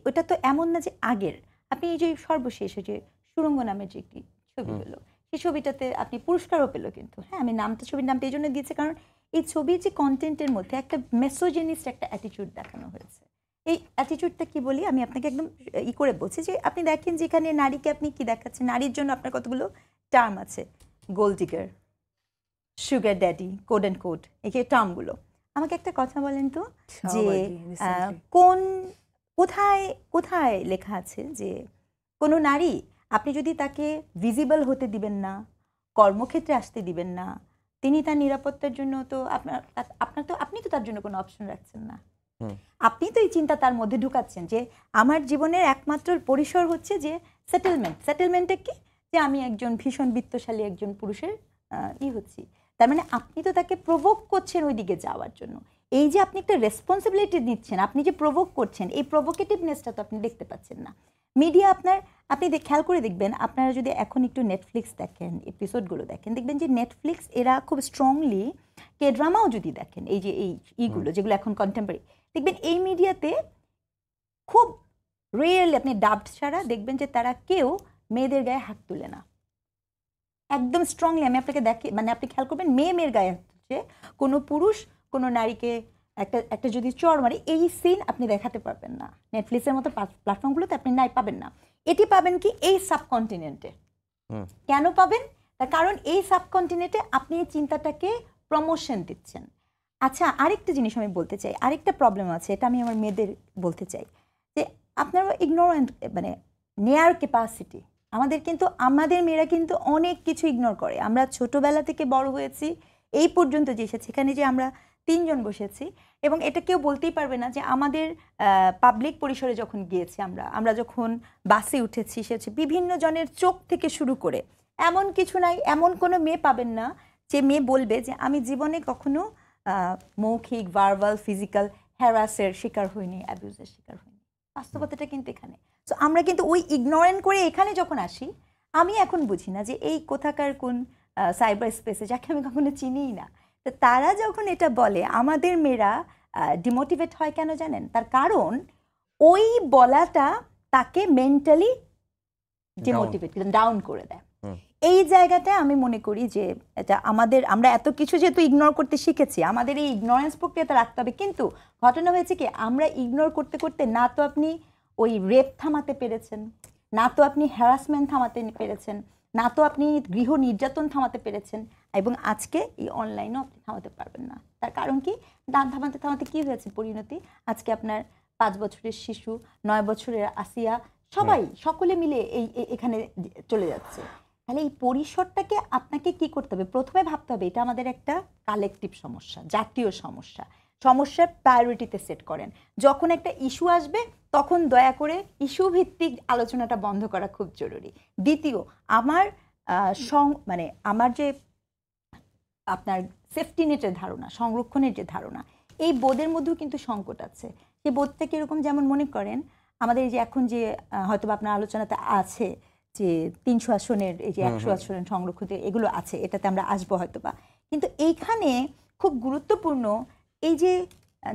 Speaker 4: ওটা তো এমন না যে আগের, আপনি এই যে সর্বশেষ যে সুড়ঙ্গ নামের যে একটি ছবি হলো, সেই ছবিটাতে আপনি পুরস্কারও পেলো কিন্তু। হ্যাঁ, আমি ছবির নামটা এই জন্য দিয়েছি কারণ এই ছবির যে কন্টেন্টের মধ্যে একটা মেসোজেনিস্ট একটা অ্যাটিটিউড দেখানো হয়েছে। এই অ্যাটিটিউডটা কি বলি আমি আপনাকে একদম করে বলছি যে আপনি দেখেন যেখানে নারীকে আপনি কি দেখাচ্ছেন, নারীর জন্য আপনার কতগুলো টার্ম আছে, gold digger, sugar daddy, code and code, এই যে টার্মগুলো। আমাকে একটা কথা বলেন তো যে কোথায় কোথায় লেখা আছে যে কোনো নারী আপনি যদি তাকে ভিজিবল হতে দিবেন না, কর্মক্ষেত্রে আসতে দিবেন না, তিনি তার নিরাপত্তার জন্য তো আপনি তো তার জন্য কোনো অপশন রাখছেন না। আপনি তো এই চিন্তা তার মধ্যে ঢুকাচ্ছেন যে আমার জীবনের একমাত্র পরিসর হচ্ছে যে সেটেলমেন্টে কি, যে আমি একজন ভীষণ বিত্তশালী একজন পুরুষের হচ্ছি। তার মানে আপনি তো তাকে প্রভোক করছেন ওই দিকে যাওয়ার জন্য। এই যে আপনি একটা রেসপন্সিবিলিটি নিচ্ছেন, আপনি যে প্রভোক করছেন, এই প্রভোকেটিভনেসটা তো আপনি দেখতে পাচ্ছেন না। মিডিয়া আপনি খেয়াল করে দেখবেন, আপনারা যদি এখন একটু নেটফ্লিক্স দেখেন, এপিসোডগুলো দেখেন, দেখবেন যে নেটফ্লিক্স এরা খুব স্ট্রংলি কে ড্রামাও যদি দেখেন, এই যে এইগুলো যেগুলো এখন কন্টেম্পোরারি, দেখবেন এই মিডিয়াতে খুব রিয়েলি আপনি ডাবড ছাড়া দেখবেন যে তারা কেউ মেয়েদের গায়ে হাত তুলে না। একদম স্ট্রংলি আমি আপনাকে দেখি, মানে আপনি খেয়াল করবেন মেয়ের গায়ে হাত তুলছে, কোনো পুরুষ কোনো নারীকে একটা যদি চড় মারে, এই সিন আপনি দেখাতে পারবেন না। নেটফ্লিক্সের মতো প্ল্যাটফর্মগুলোতে আপনি পাবেন না। এটি পাবেন কি এই সাবকন্টিনেন্টে। কেন পাবেন? তার কারণ এই সাবকন্টিনেন্টে আপনি এই চিন্তাটাকে প্রমোশন দিচ্ছেন। আচ্ছা, আরেকটা জিনিস আমি বলতে চাই, আরেকটা প্রবলেম আছে, এটা আমি আমার মেয়েদের বলতে চাই যে আপনারা ইগনোরেন্ট, মানে নেয়ার ক্যাপাসিটি আমাদের মেয়েরা কিন্তু অনেক কিছু ইগনোর করে। আমরা ছোটবেলা থেকে বড় হয়েছি, এই পর্যন্ত যে এসেছি, এখানে যে আমরা 3 জন বসেছি, এবং এটা কেউ বলতেই পারবে না যে আমাদের পাবলিক পরিসরে যখন গিয়েছি, আমরা যখন বাসে উঠেছি, সে হচ্ছে বিভিন্ন জনের চোখ থেকে শুরু করে এমন কিছু নাই, এমন কোনো মেয়ে পাবেন না যে মেয়ে বলবে যে আমি জীবনে কখনো মৌখিক, ভার্বাল, ফিজিক্যাল হ্যারাসের শিকার হইনি, অ্যাবিউজের শিকার হইনি। বাস্তবতাটা কিন্তু এখানে। সো আমরা কিন্তু ওই ইগনোরেন্ট করে এখানে যখন আসি, আমি এখন বুঝি না যে এই কোথাকার কোন সাইবার স্পেসে, যাকে আমি কখনো চিনিই না, তো তারা যখন এটা বলে আমাদের মেয়েরা ডিমোটিভেট হয় কেন জানেন? তার কারণ ওই বলাটা তাকে মেন্টালি ডিমোটিভেট, ডাউন করে দেয়। এই জায়গাটা আমি মনে করি যে এটা আমরা এত কিছু যেহেতু ইগনোর করতে শিখেছি, আমাদের এই ইগনোরেন্স প্রক্রিয়াটা রাখতে হবে। কিন্তু ঘটনা হয়েছে কি, আমরা ইগনোর করতে করতে না তো আপনি ওই রেপ থামাতে পেরেছেন, না তো আপনি হ্যারাসমেন্ট থামাতে পেরেছেন, না তো আপনি গৃহ নির্যাতন থামাতে পেরেছেন, এবং আজকে এই অনলাইনও আপনি থামাতে পারবেন না। তার কারণ কি, দান থামাতে থামাতে কি হয়েছে পরিণতি? আজকে আপনার 5 বছরের শিশু, 9 বছরের আসিয়া, সকলে মিলে এখানে চলে যাচ্ছে। তাহলে এই পরিসরটাকে আপনাকে কি করতে হবে? প্রথমে ভাবতে হবে এটা আমাদের একটা কালেকটিভ সমস্যা, জাতীয় সমস্যা। সমস্যার প্রায়োরিটিতে সেট করেন। যখন একটা ইস্যু আসবে তখন দয়া করে ইস্যু ভিত্তিক আলোচনাটা বন্ধ করা খুব জরুরি। দ্বিতীয়, আমার মানে আমার যে আপনার সেফটি নেটের ধারণা, সংরক্ষণের যে ধারণা, এই বোধের মধ্যেও কিন্তু সংকট আছে। সেই বোধটা কীরকম, যেমন মনে করেন আমাদের এই যে এখন যে হয়তো আপনার আলোচনাতে আছে যে 300 আসনের এই যে 100 আসনের সংরক্ষিত এগুলো আছে, এটাতে আমরা আসবো হয়তো বা, কিন্তু এইখানে খুব গুরুত্বপূর্ণ এই যে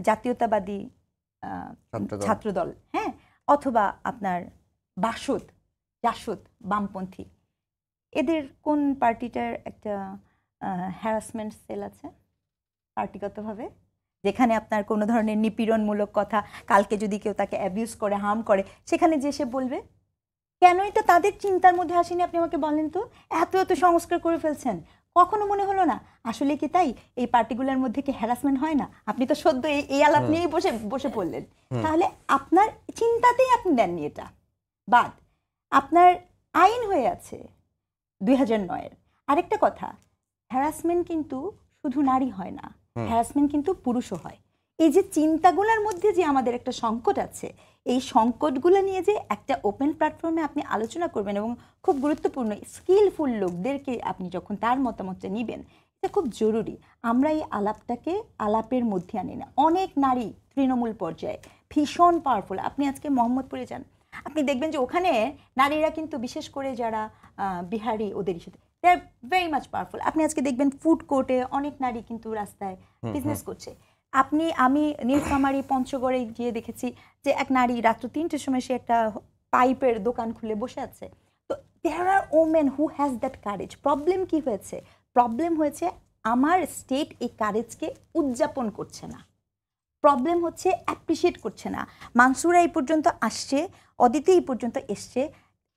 Speaker 4: জাতীয়তাবাদী ছাত্রদল, হ্যাঁ, অথবা আপনার জাসদ বামপন্থী, এদের কোন পার্টিটার একটা হ্যারাসমেন্ট সেল আছে পার্টিগতভাবে, যেখানে আপনার কোনো ধরনের নিপীড়নমূলক কথা, কালকে যদি কেউ তাকে অ্যাবিউজ করে, হার্ম করে, সেখানে যে সে বলবে। কেন এটা তাদের চিন্তার মধ্যে আসেনি আপনি আমাকে বলেন তো? এত এত সংস্কার করে ফেলছেন, কখনো মনে হলো না আসলে কি তাই এই পার্টিগুলার মধ্যে কি হ্যারাসমেন্ট হয় না? আপনি তো সদ্য এই আলাপ নিয়েই বসে পড়লেন। তাহলে আপনার চিন্তাতেই আপনি দেননি এটা বাদ। আপনার আইন হয়ে আছে 2009-এর। আরেকটা কথা, হ্যারাসমেন্ট কিন্তু শুধু নারী হয় না, হ্যারাসমেন্ট কিন্তু পুরুষও হয়। এই যে চিন্তাগুলোর মধ্যে যে আমাদের একটা সংকট আছে, এই সংকটগুলো নিয়ে যে একটা ওপেন প্ল্যাটফর্মে আপনি আলোচনা করবেন এবং খুব গুরুত্বপূর্ণ স্কিলফুল লোকদেরকে আপনি যখন তার মতামতটা নেবেন, এটা খুব জরুরি। আমরা এই আলাপটাকে আলাপের মধ্যে আনি না। অনেক নারী তৃণমূল পর্যায়ে ভীষণ পাওয়ারফুল। আপনি আজকে মোহাম্মদপুরে যান, আপনি দেখবেন যে ওখানে নারীরা কিন্তু বিশেষ করে যারা বিহারি ওদের সাথে দে আর ভেরি মাচ পাওয়ারফুল। আপনি আজকে দেখবেন ফুড কোর্টে অনেক নারী কিন্তু রাস্তায় বিজনেস করছে। আমি নীলফামারী পঞ্চগড়ে গিয়ে দেখেছি যে এক নারী রাত্র 3টের সময় সে একটা পাইপের দোকান খুলে বসে আছে। তো there are women who has that courage. Problem কি হয়েছে? প্রবলেম হয়েছে আমার স্টেট এই কারেজকে উদযাপন করছে না, প্রবলেম হচ্ছে অ্যাপ্রিসিয়েট করছে না। মানসুরা এই পর্যন্ত আসছে, অদিতি এই পর্যন্ত এসছে,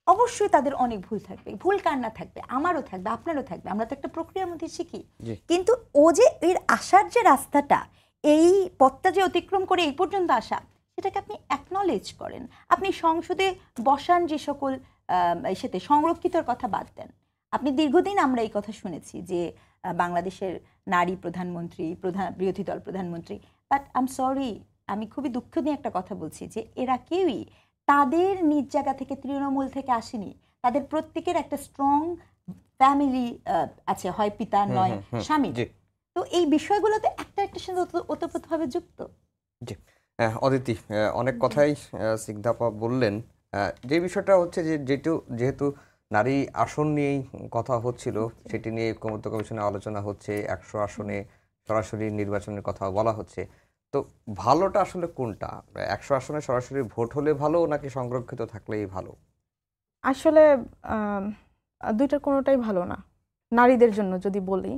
Speaker 4: অবশ্যই তাদের অনেক ভুল থাকবে, ভুল কার না থাকবে, আমারও থাকবে, আপনারও থাকবে, আমরা তো একটা প্রক্রিয়ার মধ্যে শিখি। কিন্তু ও যে এর আসার যে রাস্তাটা, এই পথটা যে অতিক্রম করে এই পর্যন্ত আসা, সেটাকে আপনি অ্যাকনলেজ করেন। আপনি সংসদে বসান, যে সকল সাথে সংরক্ষিতর কথা বাদ দেন। আপনি দীর্ঘদিন আমরা এই কথা শুনেছি যে বাংলাদেশের নারী প্রধানমন্ত্রী, বিরোধী দল প্রধানমন্ত্রী, বাট আই এম সরি, আমি খুবই দুঃখ নিয়ে একটা কথা বলছি যে এরা কেউই তাদের নিজ জায়গা থেকে তৃণমূল থেকে আসেনি। তাদের প্রত্যেকের একটা স্ট্রং ফ্যামিলি আছে, হয় পিতা নয় স্বামী। তো এই বিষয়গুলোতে একটা সাথে ওতপ্রোতভাবে যুক্ত।
Speaker 1: জি, অদিতি, অনেক কথাই সিগদাপা বললেন। যে বিষয়টা হচ্ছে যে যেহেতু নারী আসন নিয়েই কথা হচ্ছিল, সেটি নিয়ে ঐকমত্য কমিশনে আলোচনা হচ্ছে, 100 আসনে সরাসরি নির্বাচনের কথা বলা হচ্ছে। তো ভালোটা আসলে কোনটা? 100 আসনে সরাসরি ভোট হলে ভালো, নাকি সংরক্ষিত থাকলেই ভালো?
Speaker 3: আসলে দুইটার কোনোটাই ভালো না নারীদের জন্য। যদি বলি,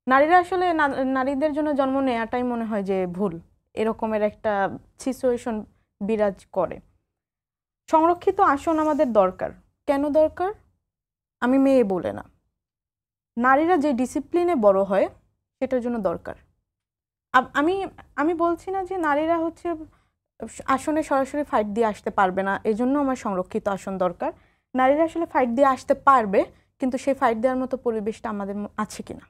Speaker 3: নারীরা আসলে নারীদের জন্য জন্ম নেওয়াটাই মনে হয় যে ভুল, এরকমের একটা সিচুয়েশন বিরাজ করে। সংরক্ষিত আসন আমাদের দরকার। কেন দরকার? আমি মেয়ে বলে না, নারীরা যে ডিসিপ্লিনে বড় হয় সেটার জন্য দরকার। আমি বলছি না যে নারীরা হচ্ছে আসনে সরাসরি ফাইট দিয়ে আসতে পারবে না, এই জন্য আমার সংরক্ষিত আসন দরকার। নারীরা আসলে ফাইট দিয়ে আসতে পারবে, কিন্তু সেই ফাইট দেওয়ার মতো পরিবেশটা আমাদের আছে কিনা,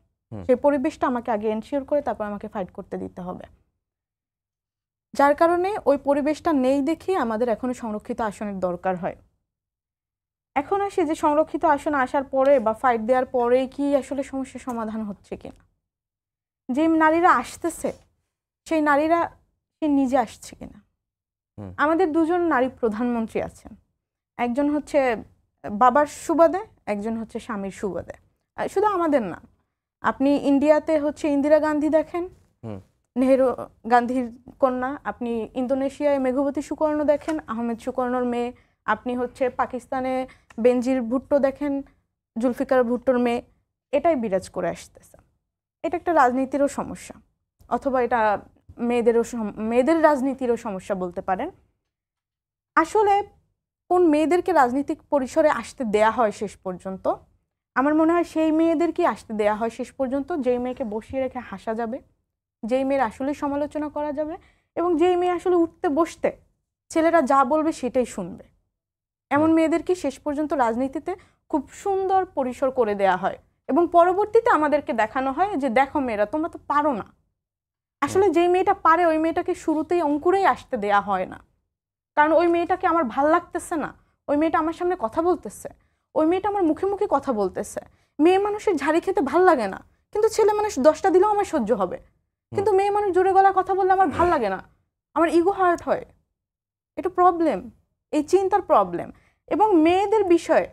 Speaker 3: সেই পরিবেশটা আমাকে আগে এনশিওর করে তারপর আমাকে ফাইট করতে দিতে হবে। যার কারণে ওই পরিবেশটা নেই দেখি আমাদের এখনো সংরক্ষিত আসনের দরকার হয়। এখন আসি যে সংরক্ষিত আসন আসার পরে বা ফাইট দেওয়ার পরে কি আসলে সমস্যার সমাধান হচ্ছে কিনা। যে নারীরা আসতেছে সেই নারীরা সে নিজে আসছে কিনা। আমাদের দুজন নারী প্রধানমন্ত্রী আছেন, একজন হচ্ছে বাবার সুবাদে, একজন হচ্ছে স্বামীর সুবাদে। শুধু আমাদের না, আপনি ইন্ডিয়াতে হচ্ছে ইন্দিরা গান্ধী দেখেন, নেহেরু গান্ধীর কন্যা। আপনি ইন্দোনেশিয়ায় মেঘবতী সুকর্ণ দেখেন, আহমেদ সুকর্ণর মেয়ে। আপনি হচ্ছে পাকিস্তানে বেনজির ভুট্টো দেখেন, জুলফিকার ভুট্টোর মেয়ে। এটাই বিরাজ করে আসতেছে। এটা একটা রাজনীতিরও সমস্যা, অথবা এটা মেয়েদের রাজনীতিরও সমস্যা বলতে পারেন। আসলে কোন মেয়েদেরকে রাজনৈতিক পরিসরে আসতে দেয়া হয় শেষ পর্যন্ত, আমার মনে হয় সেই মেয়েদেরকে আসতে দেয়া হয় শেষ পর্যন্ত যেই মেয়েকে বসিয়ে রেখে হাসা যাবে, যেই মেয়ের আসলে সমালোচনা করা যাবে, এবং যেই মেয়ে আসলে উঠতে বসতে ছেলেরা যা বলবে সেটাই শুনবে। এমন মেয়েদেরকে শেষ পর্যন্ত রাজনীতিতে খুব সুন্দর পরিসর করে দেয়া হয়, এবং পরবর্তীতে আমাদেরকে দেখানো হয় যে দেখো মেয়েরা, তোমরা তো পারো না, আসলে যেই মেয়েটা পারে ওই মেয়েটাকে শুরুতেই অঙ্কুরেই আসতে দেয়া হয় না, কারণ ওই মেয়েটাকে আমার ভাল লাগতেছে না, ওই মেয়েটা আমার সামনে কথা বলতেছে, ওই মেয়েটা আমার মুখে মুখে কথা বলতেছে। মেয়ে মানুষের ঝাড়ি খেতে ভাল লাগে না, কিন্তু ছেলে মানুষ 10টা দিলেও আমার সহ্য হবে। কিন্তু মেয়ে মানুষ জোরে গলায় কথা বললে আমার ভাল লাগে না, আমার ইগো হার্ট হয়। এটা প্রবলেম, এই চিন্তার প্রবলেম। এবং মেয়েদের বিষয়ে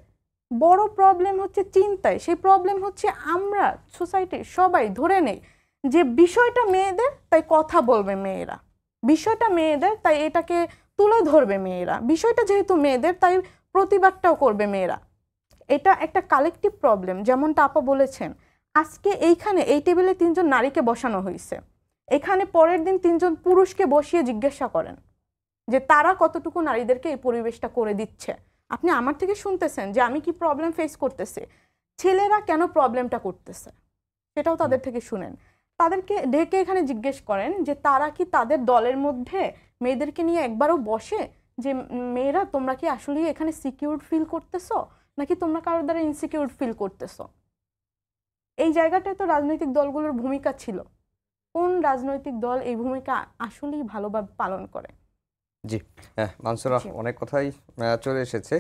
Speaker 3: বড় প্রবলেম হচ্ছে চিন্তায়। সেই প্রবলেম হচ্ছে আমরা সোসাইটির সবাই ধরে নেই যে বিষয়টা মেয়েদের তাই কথা বলবে মেয়েরা, বিষয়টা মেয়েদের তাই এটাকে তুলে ধরবে মেয়েরা, বিষয়টা যেহেতু মেয়েদের তাই প্রতিবাদটাও করবে মেয়েরা। এটা একটা কালেকটিভ প্রবলেম। যেমনটা আপা বলেছেন, আজকে এইখানে এই টেবিলে 3জন নারীকে বসানো হয়েছে, এখানে পরের দিন 3জন পুরুষকে বসিয়ে জিজ্ঞাসা করেন যে তারা কতটুকু নারীদেরকে এই পরিবেশটা করে দিচ্ছে। আপনি আমার থেকে শুনতেছেন যে আমি কি প্রবলেম ফেস করতেছি, ছেলেরা কেন প্রবলেমটা করতেছে সেটাও তাদের থেকে শুনেন। তাদেরকে ডেকে এখানে জিজ্ঞেস করেন যে তারা কি তাদের দলের মধ্যে মেয়েদেরকে নিয়ে একবারও বসে যে মেয়েরা তোমরা কি আসলে এখানে সিকিউর ফিল করতেছো নাকি তোমরা কারোর দ্বারা ইনসিকিউর ফিল করতেছো। এই জায়গাটায় তো রাজনৈতিক দলগুলোর ভূমিকা ছিল। কোন রাজনৈতিক দল এই ভূমিকা আসলেই ভালোভাবে পালন করে?
Speaker 1: জি, মানসুরা, অনেক কথাই চলে এসেছে।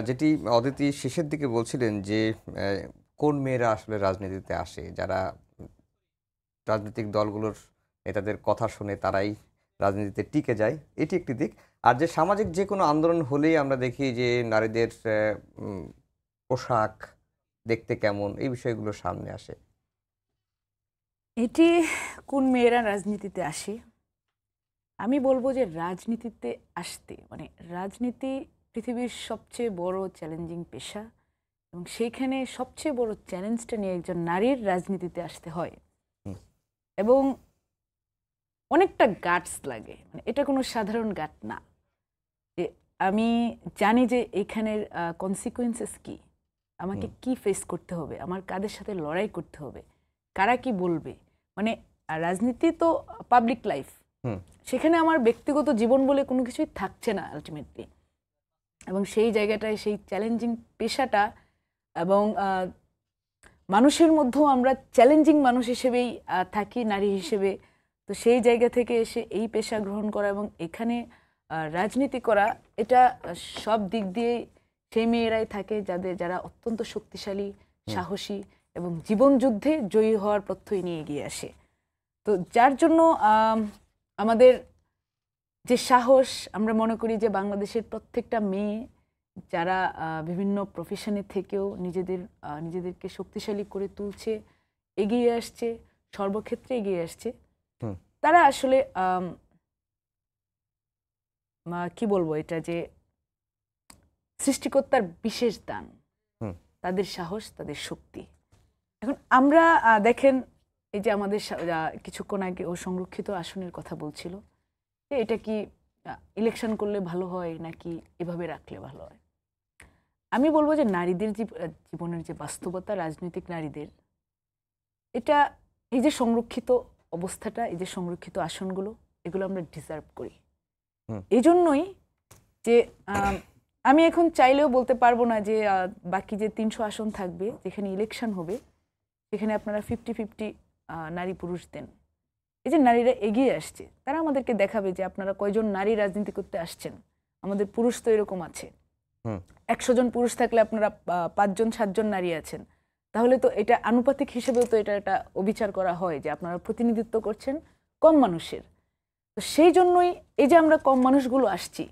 Speaker 1: যেটি অদিতি শেষের দিকে বলছিলেন যে কোন মেয়েরা আসলে রাজনীতিতে আসে, যারা রাজনৈতিক দলগুলোর নেতাদের কথা শুনে তারাই রাজনীতিতে টিকে যায়, এটি একটি দিক। আর যে সামাজিক যে কোনো আন্দোলন হলেই আমরা দেখি যে নারীদের পোশাক দেখতে কেমন, এই বিষয়গুলো সামনে আসে।
Speaker 2: এটি কোন মেয়েরা রাজনীতিতে আসে, আমি বলবো যে রাজনীতিতে আসতে মানে রাজনীতি পৃথিবীর সবচেয়ে বড় চ্যালেঞ্জিং পেশা, এবং সেইখানে সবচেয়ে বড় চ্যালেঞ্জটা নিয়ে একজন নারীর রাজনীতিতে আসতে হয়। এবং অনেকটা গাটস লাগে, মানে এটা কোনো সাধারণ গাট না। যে আমি জানি যে এখানের কনসিকুয়েন্সেস কি, আমাকে কি ফেস করতে হবে, আমার কাদের সাথে লড়াই করতে হবে, কারা কি বলবে। মানে রাজনীতি তো পাবলিক লাইফ, সেখানে আমার ব্যক্তিগত জীবন বলে কোনো কিছুই থাকছে না আলটিমেটলি। এবং সেই জায়গাটায় সেই চ্যালেঞ্জিং পেশাটা, এবং মানুষের মধ্যেও আমরা চ্যালেঞ্জিং মানুষ হিসেবেই থাকি নারী হিসেবে। তো সেই জায়গা থেকে এসে এই পেশা গ্রহণ করা এবং এখানে রাজনীতি করা, এটা সব দিক দিয়ে সেই মেয়েরাই থাকে যারা অত্যন্ত শক্তিশালী, সাহসী এবং জীবন যুদ্ধে জয়ী হওয়ার প্রত্যয় নিয়ে এগিয়ে আসে। তো যার জন্য আমাদের যে সাহস, আমরা মনে করি যে বাংলাদেশের প্রত্যেকটা মেয়ে যারা বিভিন্ন প্রফেশনে থেকেও নিজেদেরকে শক্তিশালী করে তুলছে, এগিয়ে আসছে, সর্বক্ষেত্রে এগিয়ে আসছে, তারা আসলে কি বলবো, এটা যে সৃষ্টিকর্তার বিশেষ দান, তাদের সাহস, তাদের শক্তি। এখন আমরা দেখেন, এই যে আমাদের কিছুক্ষণ আগে ও সংরক্ষিত আসনের কথা বলছিল, যে এটা কি ইলেকশন করলে ভালো হয় নাকি এভাবে রাখলে ভালো হয়। আমি বলবো যে নারীদের জীবনের যে বাস্তবতা, রাজনৈতিক নারীদের, এটা এই যে সংরক্ষিত অবস্থাটা, এই যে সংরক্ষিত আসনগুলো, এগুলো আমরা ডিজার্ভ করি। এই জন্যই যে আমি এখন চাইলেও বলতে পারবো না যে বাকি যে 300 আসন থাকবে, যেখানে ইলেকশন হবে, সেখানে আপনারা 50-50 নারী পুরুষ দেন। এই যে নারীরা এগিয়ে আসছে, তারা আমাদেরকে দেখাবে যে আপনারা কয়জন নারী রাজনীতি করতে আসছেন। আমাদের পুরুষ তো এরকম আছে, 100 জন পুরুষ থাকলে আপনারা 5-7 নারী আছেন। তাহলে তো এটা আনুপাতিক হিসেবেও তো এটা একটা অবিচার করা হয় যে আপনারা প্রতিনিধিত্ব করছেন কম মানুষের। তো সেই জন্যই এই যে আমরা কম মানুষগুলো আসছি,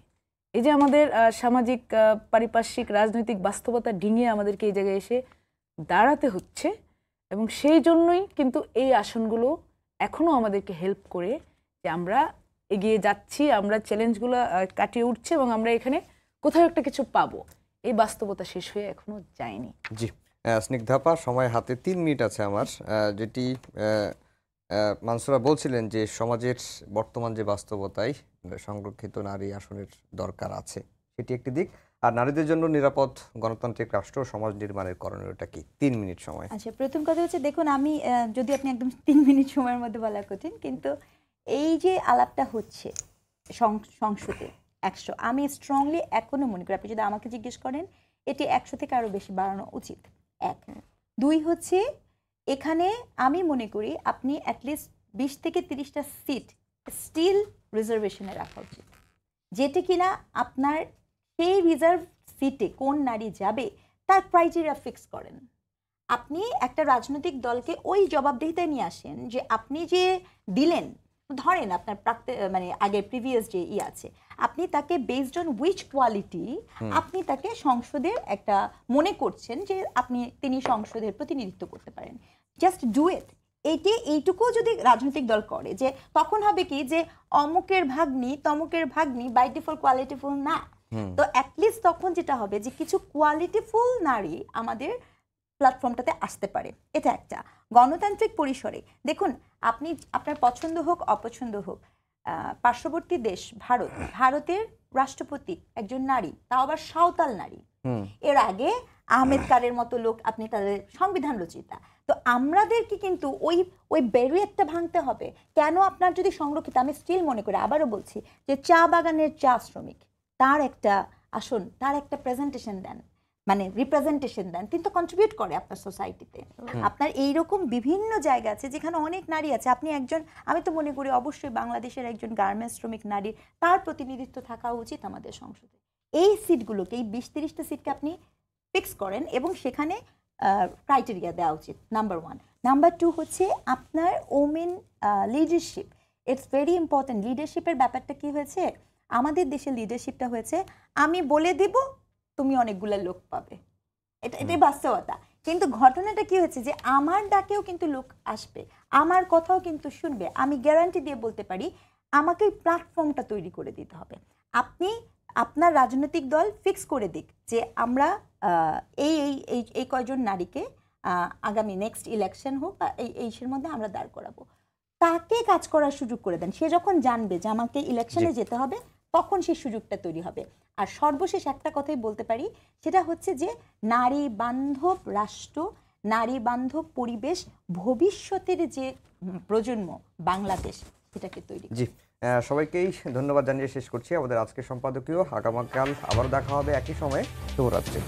Speaker 2: এই যে আমাদের সামাজিক, পারিপার্শ্বিক, রাজনৈতিক বাস্তবতা ডিঙিয়ে আমাদেরকে এই জায়গায় এসে দাঁড়াতে হচ্ছে। এবং সেই জন্যই কিন্তু এই আসনগুলো এখনো আমাদেরকে হেল্প করে যে আমরা এগিয়ে যাচ্ছি, আমরা চ্যালেঞ্জগুলো কাটিয়ে উঠছি এবং আমরা এখানে কোথাও একটা কিছু পাবো, এই বাস্তবতা শেষ হয়ে এখনো যায়নি।
Speaker 1: জি, স্নিগ্ধাপা, সময় হাতে 3 মিনিট আছে আমার। যেটি মানসুরা বলছিলেন যে সমাজের বর্তমান যে বাস্তবতায় সংরক্ষিত নারী আসনের দরকার আছে, সেটি একটি দিক। আর নারীদের জন্য নিরাপদ গণতান্ত্রিক রাষ্ট্র সমাজ নির্মাণের করণীয়টা কি? 3 মিনিট সময়।
Speaker 4: আচ্ছা, প্রথম কথা হচ্ছে, দেখুন আমি যদি আপনি একদম 3 মিনিট সময়ের মধ্যে বলা কঠিন, কিন্তু এই যে আলাপটা হচ্ছে সংসদে 100, আমি স্ট্রংলি এখনো মনে করি, আপনি যদি আমাকে জিজ্ঞেস করেন, এটি 100 থেকে আরো বেশি বাড়ানো উচিত। 1, 2 হচ্ছে এখানে আমি মনে করি আপনি অ্যাটলিস্ট 20 থেকে 30টা সিট স্টিল রিজার্ভেশনে রাখা উচিত, যেটি কিনা আপনার সেই রিজার্ভ সিটে কোন নারী যাবে তার ক্রাইটেরিয়া ফিক্স করেন। আপনি একটা রাজনৈতিক দলকে ওই জবাবদিহিতায় নিয়ে আসেন যে আপনি যে দিলেন, ধরেন আপনার মানে আগের প্রিভিয়াস যে আছে, আপনি তাকে বেসড অন উইচ কোয়ালিটি আপনি তাকে সংসদের একটা মনে করছেন যে তিনি সংসদের প্রতিনিধিত্ব করতে পারেন, জাস্ট ডু ইট। এইটুকু যদি রাজনৈতিক দল করে, যে তখন হবে কি যে অমুকের ভাগ্নি তমুকের ভাগ্নি বাই ডিফল্ট কোয়ালিটিফুল না, তো অ্যাটলিস্ট তখন যেটা হবে যে কিছু কোয়ালিটিফুল নারী আমাদের প্ল্যাটফর্মটাতে আসতে পারে। এটা একটা গণতান্ত্রিক পরিসরে। দেখুন, আপনার পছন্দ হোক অপছন্দ হোক, পার্শ্ববর্তী দেশ ভারতের রাষ্ট্রপতি একজন নারী, তাও আবার সাঁওতাল নারী। এর আগে আহমেদ কারের মতো লোক, আপনি তাদের সংবিধান রচয়িতা। তো আমাদেরকে কিন্তু ওই ব্যারিয়ারটা ভাঙতে হবে। কেন আপনার যদি সংরক্ষিত, আমি স্টিল মনে করি, আবারও বলছি, যে চা বাগানের চা শ্রমিক, তার একটা আসন, তার একটা প্রেজেন্টেশন দেন, মানে রিপ্রেজেন্টেশন দেন, কিন্তু কন্ট্রিবিউট করে আপনার সোসাইটিতে। আপনার এইরকম বিভিন্ন জায়গা আছে যেখানে অনেক নারী আছে। আপনি একজন, আমি তো মনে করি অবশ্যই বাংলাদেশের একজন গার্মেন্টস শ্রমিক নারী, তার প্রতিনিধিত্ব থাকা উচিত আমাদের সংসদে। এই সিটগুলোকে, এই 20-30টা সিটকে আপনি ফিক্স করেন এবং সেখানে ক্রাইটেরিয়া দেওয়া উচিত, নাম্বার 1। নাম্বার 2 হচ্ছে আপনার women leadership. It's very important. লিডারশিপের ব্যাপারটা কি হয়েছে, আমাদের দেশের লিডারশিপটা হয়েছে আমি বলে দিব তুমি অনেকগুলো লোক পাবে, এটাই বাস্তবতা। কিন্তু ঘটনাটা কি হয়েছে যে আমার ডাকেও কিন্তু লোক আসবে, আমার কথাও কিন্তু শুনবে। আমি গ্যারান্টি দিয়ে বলতে পারি, আমাকে প্ল্যাটফর্মটা তৈরি করে দিতে হবে। আপনি আপনার রাজনৈতিক দল ফিক্স করে দিক যে আমরা এই কয়জন নারীকে আগামী নেক্সট ইলেকশন হোক বা এইসের মধ্যে আমরা দাঁড় করাবো, তাকে কাজ করার সুযোগ করে দেন। সে যখন জানবে যে আমাকে ইলেকশনে যেতে হবে, তখন সেই সুযোগটা তৈরি হবে। আর সর্বশেষ একটা কথাই বলতে পারি, সেটা হচ্ছে যে নারী বান্ধব রাষ্ট্র, নারী বান্ধব পরিবেশ, ভবিষ্যতের যে প্রজন্ম বাংলাদেশ, সেটাকে তৈরি।
Speaker 1: জি, সবাইকেই ধন্যবাদ জানিয়ে শেষ করছি আমাদের আজকের সম্পাদকীয়। আগামীকাল আবার দেখা হবে একই সময়ে। শুভরাত্রি।